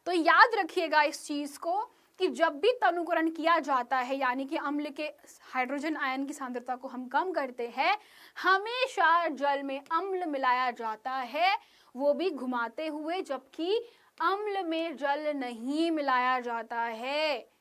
तो याद रखिएगा इस चीज को कि जब भी तनुकरण किया जाता है, यानी कि अम्ल के हाइड्रोजन आयन की सांद्रता को हम कम करते हैं, हमेशा जल में अम्ल मिलाया जाता है, वो भी घुमाते हुए, जबकि अम्ल में जल नहीं मिलाया जाता है।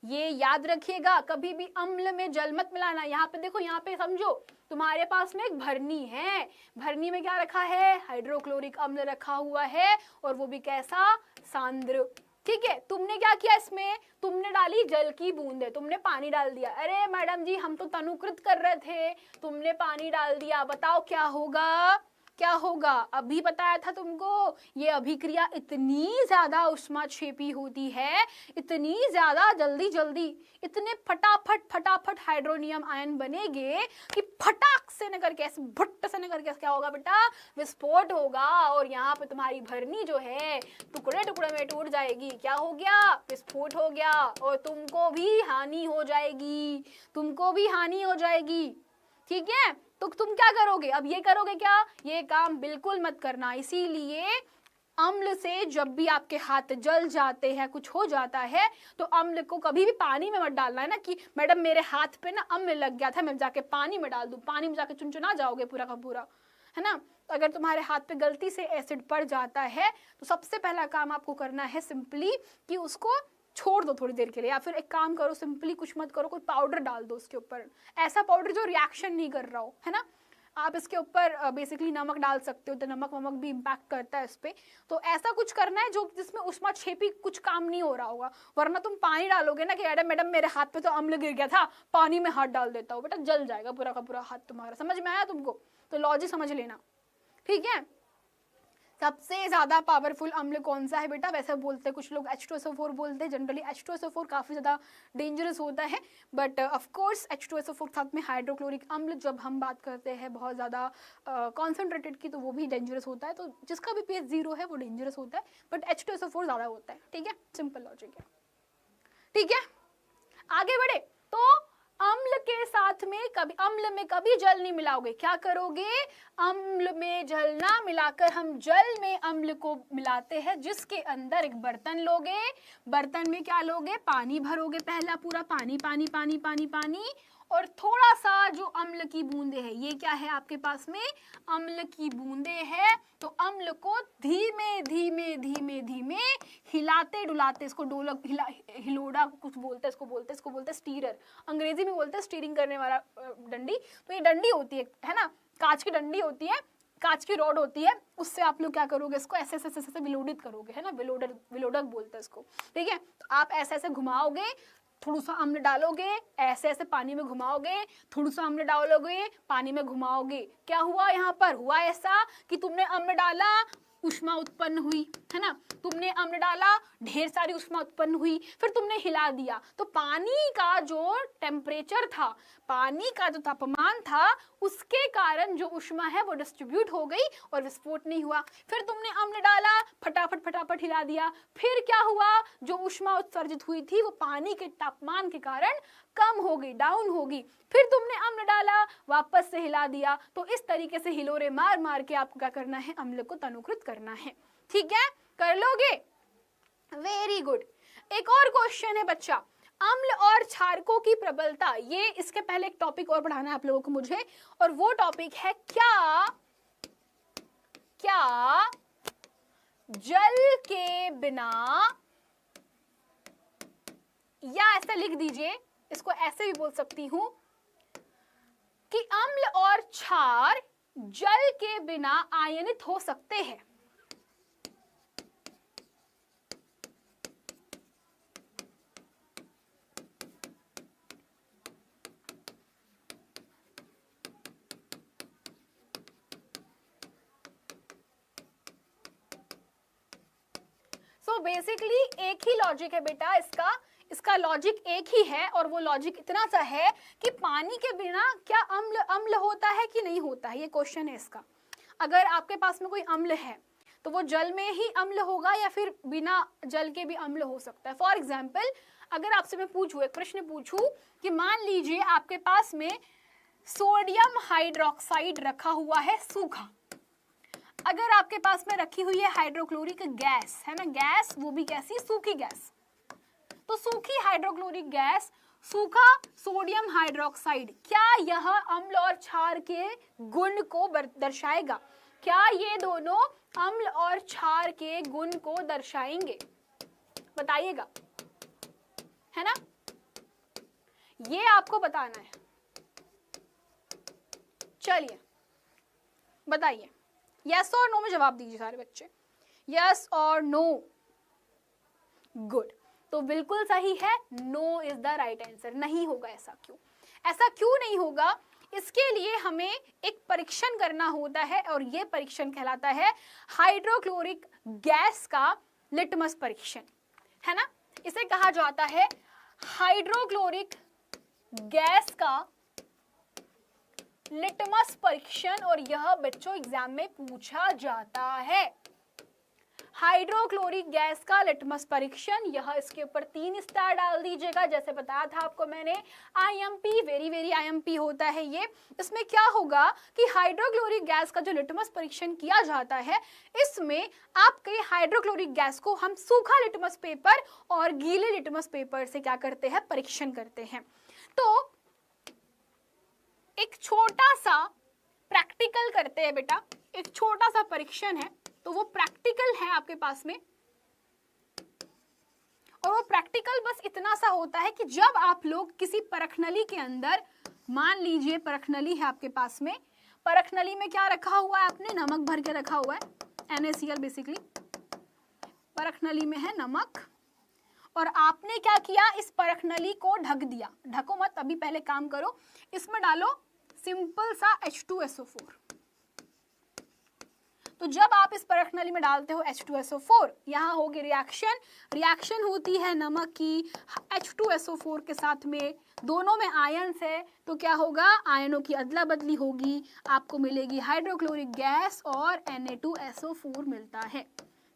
ये याद रखिएगा, कभी भी अम्ल में जल मत मिलाना। यहाँ पे देखो, यहाँ पे समझो, तुम्हारे पास में एक भरनी है, भरनी में क्या रखा है, हाइड्रोक्लोरिक अम्ल रखा हुआ है, और वो भी कैसा, सांद्र। ठीक है, तुमने क्या किया इसमें, तुमने डाली जल की बूंदें, तुमने पानी डाल दिया। अरे मैडम जी हम तो तनुकृत कर रहे थे, तुमने पानी डाल दिया, बताओ क्या होगा, क्या होगा। अभी बताया था तुमको, ये अभिक्रिया इतनी ज्यादा उष्माक्षेपी होती है, इतनी ज्यादा जल्दी जल्दी, इतने फटाफट फटाफट हाइड्रोनियम आयन बनेंगे कि फटाक से न करके ऐसे भट्ट से न करके क्या होगा बेटा, विस्फोट होगा, और यहाँ पे तुम्हारी भरनी जो है टुकड़े टुकड़े में टूट जाएगी। क्या हो गया, विस्फोट हो गया, और तुमको भी हानि हो जाएगी, तुमको भी हानि हो जाएगी। ठीक है, तो तुम क्या करोगे, अब ये करोगे क्या, ये काम बिल्कुल मत करना। इसीलिए अम्ल से जब भी आपके हाथ जल जाते हैं, कुछ हो जाता है, तो अम्ल को कभी भी पानी में मत डालना है ना, कि मैडम मेरे हाथ पे ना अम्ल लग गया था, मैं जाके पानी में डाल दूं, पानी में जाके चुनचुना जाओगे पूरा का पूरा, है ना। तो अगर तुम्हारे हाथ पे गलती से एसिड पड़ जाता है, तो सबसे पहला काम आपको करना है सिंपली कि उसको छोड़ दो थोड़ी देर के लिए, या फिर एक काम करो, सिंपली कुछ मत करो, कोई पाउडर डाल दो उसके ऊपर, ऐसा पाउडर जो रिएक्शन नहीं कर रहा हो, है ना। आप इसके ऊपर बेसिकली नमक डाल सकते हो, तो नमक वमक भी इम्पैक्ट करता है इस पे। तो ऐसा कुछ करना है जो जिसमें उष्माक्षेपी कुछ काम नहीं हो रहा होगा, वरना तुम पानी डालोगे ना कि अरे मैडम मेरे हाथ पे तो अम्ल गिर गया था, पानी में हाथ डाल देता हूँ, बेटा जल जाएगा पूरा का पूरा हाथ तुम्हारा। समझ में आया तुमको, तो लॉजिक समझ लेना, ठीक है। सबसे ज्यादा पावरफुल अम्ल कौन सा है बेटा, वैसे बोलते हैं कुछ लोग H2SO4 बोलते हैं, जनरली H2SO4 काफी ज्यादा डेंजरस होता है, बट ऑफ कोर्स H2SO4 साथ में हाइड्रोक्लोरिक अम्ल जब हम बात करते हैं बहुत ज्यादा कॉन्सेंट्रेटेड की, तो वो भी डेंजरस होता है। तो जिसका भी pH 0 है वो डेंजरस होता है, बट H2SO4 ज्यादा होता है। ठीक है, सिंपल लॉजिक है, ठीक है। आगे बढ़े, तो अम्ल के साथ में कभी, अम्ल में कभी जल नहीं मिलाओगे, क्या करोगे, अम्ल में जल ना मिलाकर हम जल में अम्ल को मिलाते हैं, जिसके अंदर एक बर्तन लोगे, बर्तन में क्या लोगे, पानी भरोगे, पहला पूरा पानी पानी पानी पानी पानी, और थोड़ा सा जो अम्ल की बूंदे है, ये क्या है आपके पास में, अम्ल की बूंदे है। तो अम्ल को धीमे धीमे धीमे धीमे हिलाते डुलाते, इसको डोलक हिलोड़ा कुछ बोलते हैं, इसको बोलते हैं स्टीरर, अंग्रेजी में बोलते हैं स्टीरिंग करने वाला डंडी। तो ये डंडी होती है ना, कांच की डंडी होती है, कांच की रॉड होती है, उससे आप लोग क्या करोगे, इसको ऐसे ऐसे ऐसे विलोडित करोगे, है ना, विलोडक बोलते हैं इसको। ठीक है, तो आप ऐसे ऐसे घुमाओगे, थोड़ा सा अम्ल डालोगे, ऐसे ऐसे पानी में घुमाओगे, थोड़ा सा अम्ल डालोगे, पानी में घुमाओगे, क्या हुआ, यहाँ पर हुआ ऐसा कि तुमने अम्ल डाला, उष्मा उत्पन्न हुई, है ना, तुमने अम्ल डाला, ढेर सारी उष्मा उत्पन्न हुई, फिर तुमने हिला दिया, तो पानी का जो टेम्परेचर था, पानी का जो तापमान था, उसके कारण जो उष्मा है वो डिस्ट्रीब्यूट हो गई और विस्फोट नहीं हुआ। फिर तुमने अम्ल डाला, फटाफट फटाफट हिला दिया, फिर क्या हुआ, जो उष्मा उत्सर्जित हुई थी वो पानी के तापमान के कारण कम हो गई, डाउन हो गई, फिर तुमने अम्ल डाला, वापस से हिला दिया। तो इस तरीके से हिलोरे मार मार के आपको क्या करना है, अम्ल को तनुकृत करना है। ठीक है, कर लोगे, वेरी गुड। एक और क्वेश्चन है बच्चा, अम्ल और क्षारकों की प्रबलता, ये इसके पहले एक टॉपिक और पढ़ाना है आप लोगों को मुझे, और वो टॉपिक है क्या जल के बिना, या ऐसा लिख दीजिए, इसको ऐसे भी बोल सकती हूं कि अम्ल और क्षार जल के बिना आयनित हो सकते हैं। सो बेसिकली एक ही लॉजिक है बेटा, इसका लॉजिक एक ही है, और वो लॉजिक इतना सा है कि पानी के बिना क्या अम्ल होता है कि नहीं होता है, ये क्वेश्चन है इसका। अगर आपके पास में कोई अम्ल है तो वो जल में ही अम्ल होगा या फिर बिना जल के भी अम्ल हो सकता है। फॉर एग्जाम्पल, अगर आपसे मैं पूछूं, एक प्रश्न पूछूं कि मान लीजिए आपके पास में सोडियम हाइड्रोक्साइड रखा हुआ है सूखा, अगर आपके पास में रखी हुई है हाइड्रोक्लोरिक गैस, है ना, गैस, वो भी कैसी, सूखी गैस, तो सूखी हाइड्रोक्लोरिक गैस, सूखा सोडियम हाइड्रोक्साइड, क्या यह अम्ल और क्षार के गुण को दर्शाएगा, क्या ये दोनों अम्ल और क्षार के गुण को दर्शाएंगे, बताइएगा, है ना, ये आपको बताना है। चलिए बताइए, यस और नो में जवाब दीजिए सारे बच्चे, यस और नो, गुड, तो बिल्कुल सही है, no is the right answer. नहीं होगा, ऐसा क्यों? ऐसा क्यों नहीं होगा? इसके लिए हमें एक परीक्षण करना होता है और ये परीक्षण कहलाता है हाइड्रोक्लोरिक गैस का लिटमस परीक्षण, है ना। इसे कहा जाता है हाइड्रोक्लोरिक गैस का लिटमस परीक्षण और यह बच्चों एग्जाम में पूछा जाता है। हाइड्रोक्लोरिक गैस का लिटमस परीक्षण, यह इसके ऊपर 3 स्टार डाल दीजिएगा। जैसे बताया था आपको मैंने, आईएमपी, वेरी वेरी आईएमपी होता है ये। इसमें क्या होगा कि हाइड्रोक्लोरिक गैस का जो लिटमस परीक्षण किया जाता है, इसमें आपके हाइड्रोक्लोरिक गैस को हम सूखा लिटमस पेपर और गीले लिटमस पेपर से क्या करते हैं, परीक्षण करते हैं। तो एक छोटा सा प्रैक्टिकल करते हैं बेटा, एक छोटा सा परीक्षण है, तो वो प्रैक्टिकल है आपके पास में। और वो प्रैक्टिकल बस इतना सा होता है कि जब आप लोग किसी परखनली के अंदर, मान लीजिए परखनली है आपके पास में, परखनली में क्या रखा हुआ है आपने, नमक भर के रखा हुआ है, NaCl बेसिकली, परखनली में है नमक, और आपने क्या किया, इस परखनली को ढक दिया। ढको मत, अभी पहले काम करो, इसमें डालो सिंपल सा H2SO4। तो जब आप इस परखनली में डालते हो H2SO4, यहाँ होगी रिएक्शन, रिएक्शन होती है नमक की H2SO4 के साथ में, दोनों में आयन्स है, तो क्या होगा, आयनों की अदला बदली होगी, आपको मिलेगी हाइड्रोक्लोरिक गैस और Na2SO4 मिलता है।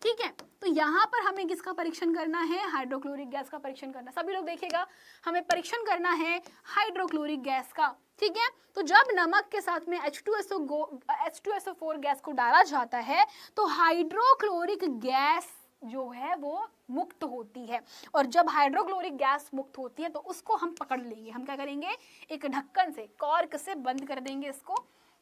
ठीक है, तो यहाँ पर हमें किसका परीक्षण करना है, हाइड्रोक्लोरिक गैस का परीक्षण करना। सभी लोग देखिएगा, हमें परीक्षण करना है हाइड्रोक्लोरिक गैस का। ठीक है, तो जब नमक के साथ में H2SO4 गैस को डाला जाता है तो हाइड्रोक्लोरिक गैस जो है वो मुक्त होती है, और जब हाइड्रोक्लोरिक गैस मुक्त होती है तो उसको हम पकड़ लेंगे। हम क्या करेंगे, एक ढक्कन से, कॉर्क से बंद कर देंगे इसको।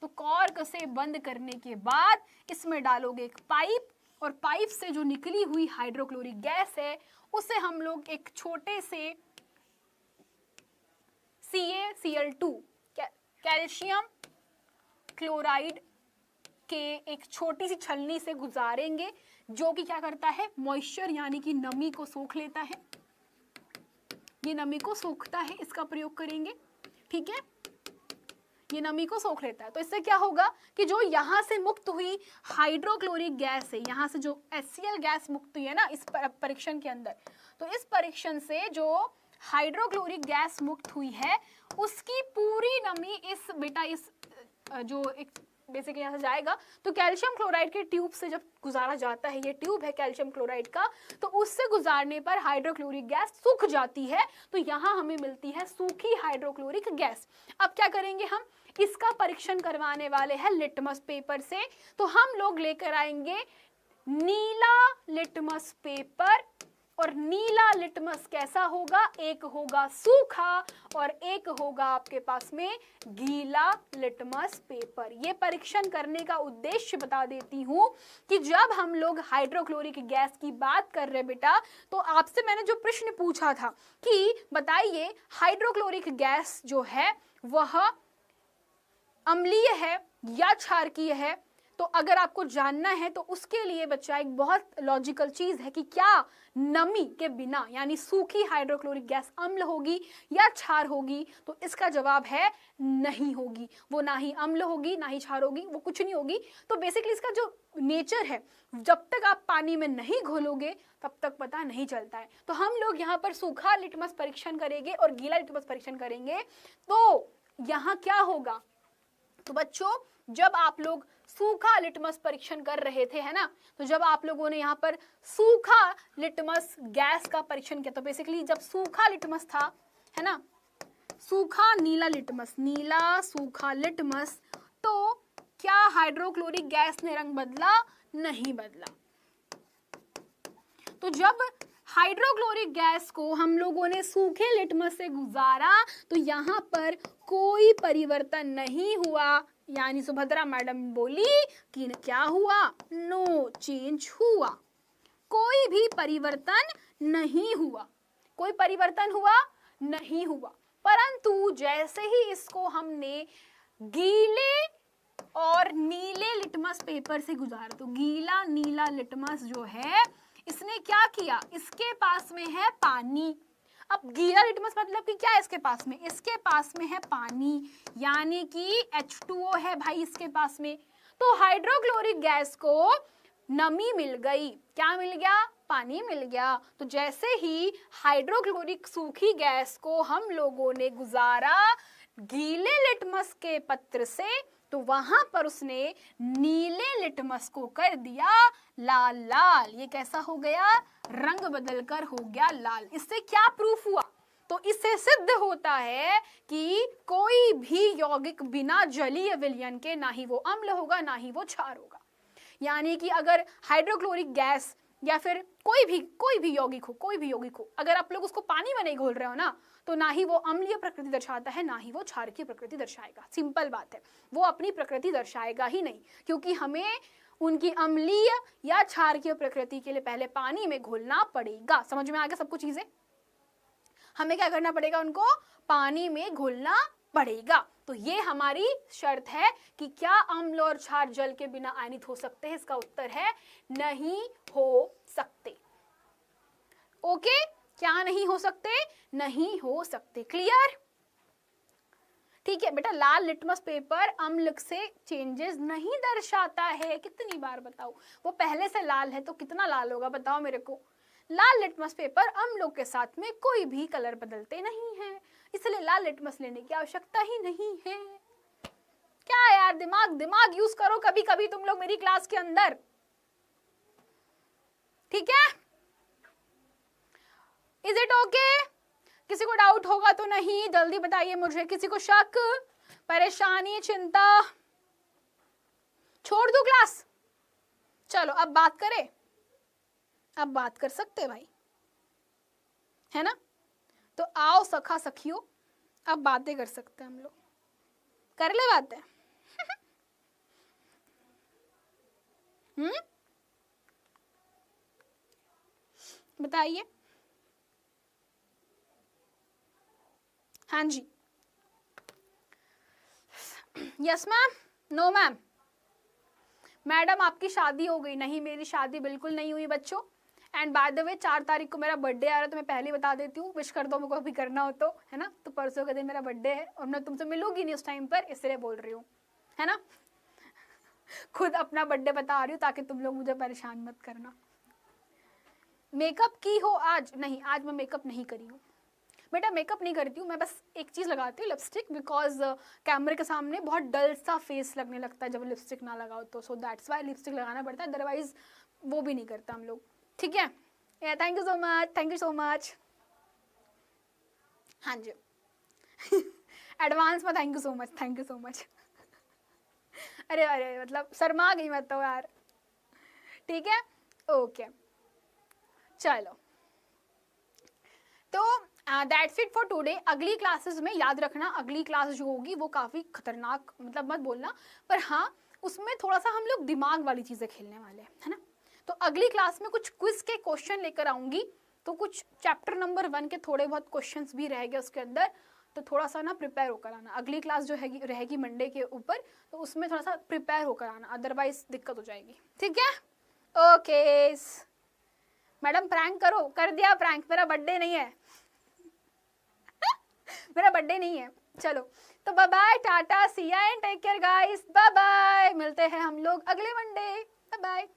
तो कॉर्क से बंद करने के बाद इसमें डालोगे एक पाइप, और पाइप से जो निकली हुई हाइड्रोक्लोरिक गैस है उसे हम लोग एक छोटे से CaCl2 कैल्शियम क्लोराइड के एक छोटी सी छलनी से गुजारेंगे, जो कि क्या करता है, मॉइस्चर यानी कि नमी को सोख लेता है। ये नमी को सोखता है, इसका प्रयोग करेंगे। ठीक है, ये नमी को सोख लेता है। तो इससे क्या होगा कि जो यहाँ से मुक्त हुई हाइड्रोक्लोरिक गैस है, यहाँ से जो HCl गैस मुक्त हुई है ना इस परीक्षण के अंदर, तो इस परीक्षण से जो हाइड्रोक्लोरिक गैस मुक्त हुई है उसकी पूरी नमी इस बेटा इस जो एक बेसिकली यहाँ से जाएगा, तो कैल्शियम क्लोराइड के ट्यूब से जब गुजारा जाता है, ये ट्यूब है कैल्शियम क्लोराइड का, तो उससे गुजारने पर हाइड्रोक्लोरिक गैस सूख जाती है। तो यहाँ हमें मिलती है सूखी हाइड्रोक्लोरिक गैस। अब क्या करेंगे, हम इसका परीक्षण करवाने वाले हैं लिटमस पेपर से। तो हम लोग लेकर आएंगे नीला लिटमस पेपर, और नीला लिटमस कैसा होगा, एक होगा सूखा और एक होगा आपके पास में गीला लिटमस पेपर। ये परीक्षण करने का उद्देश्य बता देती हूँ कि जब हम लोग हाइड्रोक्लोरिक गैस की बात कर रहे बेटा, तो आपसे मैंने जो प्रश्न पूछा था कि बताइए हाइड्रोक्लोरिक गैस जो है वह अम्लीय है या क्षारकीय है। तो अगर आपको जानना है तो उसके लिए बच्चा एक बहुत लॉजिकल चीज है कि क्या नमी के बिना यानी सूखी हाइड्रोक्लोरिक गैस अम्ल होगी या क्षार होगी, तो इसका जवाब है नहीं होगी। वो ना ही अम्ल होगी ना ही क्षार होगी, वो कुछ नहीं होगी। तो बेसिकली इसका जो नेचर है, जब तक आप पानी में नहीं घोलोगे तब तक पता नहीं चलता है। तो हम लोग यहाँ पर सूखा लिटमस परीक्षण करेंगे और गीला लिटमस परीक्षण करेंगे। तो यहाँ क्या होगा, तो बच्चों जब आप लोग सूखा लिटमस परीक्षण कर रहे थे, है ना, तो जब आप लोगों ने यहाँ पर सूखा लिटमस गैस का परीक्षण किया, तो बेसिकली जब सूखा लिटमस था, है ना, सूखा नीला लिटमस, नीला सूखा लिटमस, तो क्या हाइड्रोक्लोरिक गैस ने रंग बदला? नहीं बदला। तो जब हाइड्रोक्लोरिक गैस को हम लोगों ने सूखे लिटमस से गुजारा तो यहाँ पर कोई परिवर्तन नहीं हुआ, यानी सुभद्रा मैडम बोली कि क्या हुआ, नो चेंज हुआ, कोई भी परिवर्तन नहीं हुआ, कोई परिवर्तन हुआ नहीं हुआ। परंतु जैसे ही इसको हमने गीले और नीले लिटमस पेपर से गुजारा, तो गीला नीला लिटमस जो है इसने क्या किया, इसके पास में है पानी। अब गीला लिटमस मतलब कि क्या है इसके पास में, इसके पास में है पानी, यानी कि H2O है भाई इसके पास में। तो हाइड्रोक्लोरिक गैस को नमी मिल गई, क्या मिल गया, पानी मिल गया। तो जैसे ही हाइड्रोक्लोरिक सूखी गैस को हम लोगों ने गुजारा गीले लिटमस के पत्र से, तो वहां पर उसने नीले लिटमस को कर दिया लाल लाल। ये कैसा हो गया, रंग बदलकर हो गया लाल। इससे क्या प्रूफ हुआ, तो इससे सिद्ध होता है कि कोई भी यौगिक बिना जलीय विलयन के ना ही वो अम्ल होगा ना ही वो क्षार होगा। यानी कि अगर हाइड्रोक्लोरिक गैस या फिर कोई भी यौगिक हो, अगर आप लोग उसको पानी में नहीं घोल रहे हो ना, तो ना ही वो अम्लीय प्रकृति दर्शाता है ना ही वो क्षार की प्रकृति दर्शाएगा। सिंपल बात है, वो अपनी प्रकृति दर्शाएगा ही नहीं, क्योंकि हमें उनकी अम्लीय या क्षारकीय प्रकृति के लिए पहले पानी में घोलना पड़ेगा। समझ में आ गया सबको चीजें, हमें क्या करना पड़ेगा, उनको पानी में घोलना पड़ेगा। तो ये हमारी शर्त है कि क्या अम्ल और क्षार जल के बिना आयनित हो सकते हैं, इसका उत्तर है नहीं हो सकते। ओके, क्या नहीं हो सकते, नहीं हो सकते। क्लियर, ठीक है बेटा। लाल लिटमस पेपर अम्ल से चेंजेस नहीं दर्शाता है, कितनी बार बताओ, वो पहले से लाल है तो कितना लाल होगा बताओ मेरे को। लाल लिटमस पेपर अम्लों के साथ में कोई भी कलर बदलते नहीं है, इसलिए लाल लिटमस लेने की आवश्यकता ही नहीं है। क्या यार, दिमाग यूज करो कभी कभी तुम लोग मेरी क्लास के अंदर, ठीक है। Is it okay? किसी को डाउट होगा तो नहीं, जल्दी बताइए मुझे। किसी को शक, परेशानी, चिंता? छोड़ दूं क्लास? चलो अब बात करें, अब बात कर सकते भाई, है ना। तो आओ सखा सखियों, अब बातें कर सकते हैं हम लोग, कर ले बातें। बताइए। हाँ जी, yes ma'am, no ma'am. Madam आपकी शादी हो गई? नहीं, मेरी शादी बिल्कुल नहीं हुई बच्चों। एंड बाय द वे 4 तारीख को मेरा बर्थडे आ रहा है, तो मैं पहले ही बता देती हूँ, विश कर दो मुझको अभी करना हो तो, है ना। तो परसों के दिन मेरा बर्थडे है और मैं तुमसे मिलूंगी नहीं उस टाइम पर, इसलिए बोल रही हूँ, है ना। खुद अपना बर्थडे बता रही हूँ ताकि तुम लोग मुझे परेशान मत करना। मेकअप की हो आज? नहीं, आज मैं मेकअप नहीं करी हूँ बेटा, मेकअप नहीं करती हूँ मैं, बस एक चीज़ लगाती हूँ, लिपस्टिक, बिकॉज कैमरे के सामने बहुत डल सा फेस लगने लगता है जब लिपस्टिक ना लगाओ तो, सो दैट्स वाई लिपस्टिक लगाना पड़ता है, अदरवाइज वो भी नहीं करता हम लोग, ठीक है। Thank you so much, thank you so much. हाँ जी, एडवांस में thank you so much, thank you so much. अरे अरे मतलब शर्मा गई मैं तो यार, ठीक है, ओके चलो। तो दैट्स इट फॉर टुडे। अगली क्लासेस में याद रखना, अगली क्लास जो होगी वो काफ़ी खतरनाक, मतलब मत बोलना, पर हाँ उसमें थोड़ा सा हम लोग दिमाग वाली चीज़ें खेलने वाले हैं, है ना। तो अगली क्लास में कुछ क्विज के क्वेश्चन लेकर आऊँगी, तो कुछ चैप्टर नंबर 1 के थोड़े बहुत क्वेश्चंस भी रहेंगे उसके अंदर, तो थोड़ा सा ना प्रिपेयर होकर आना। अगली क्लास जो है रहेगी मंडे के ऊपर, तो उसमें थोड़ा सा प्रिपेयर होकर आना, अदरवाइज दिक्कत हो जाएगी, ठीक है। ओके मैडम, प्रैंक करो, कर दिया प्रैंक, मेरा बर्थडे नहीं है। मेरा बर्थडे नहीं है। चलो तो बाय बाय, टाटा, see ya and take care guys, bye bye. मिलते हैं हम लोग अगले मंडे, बाय बाय।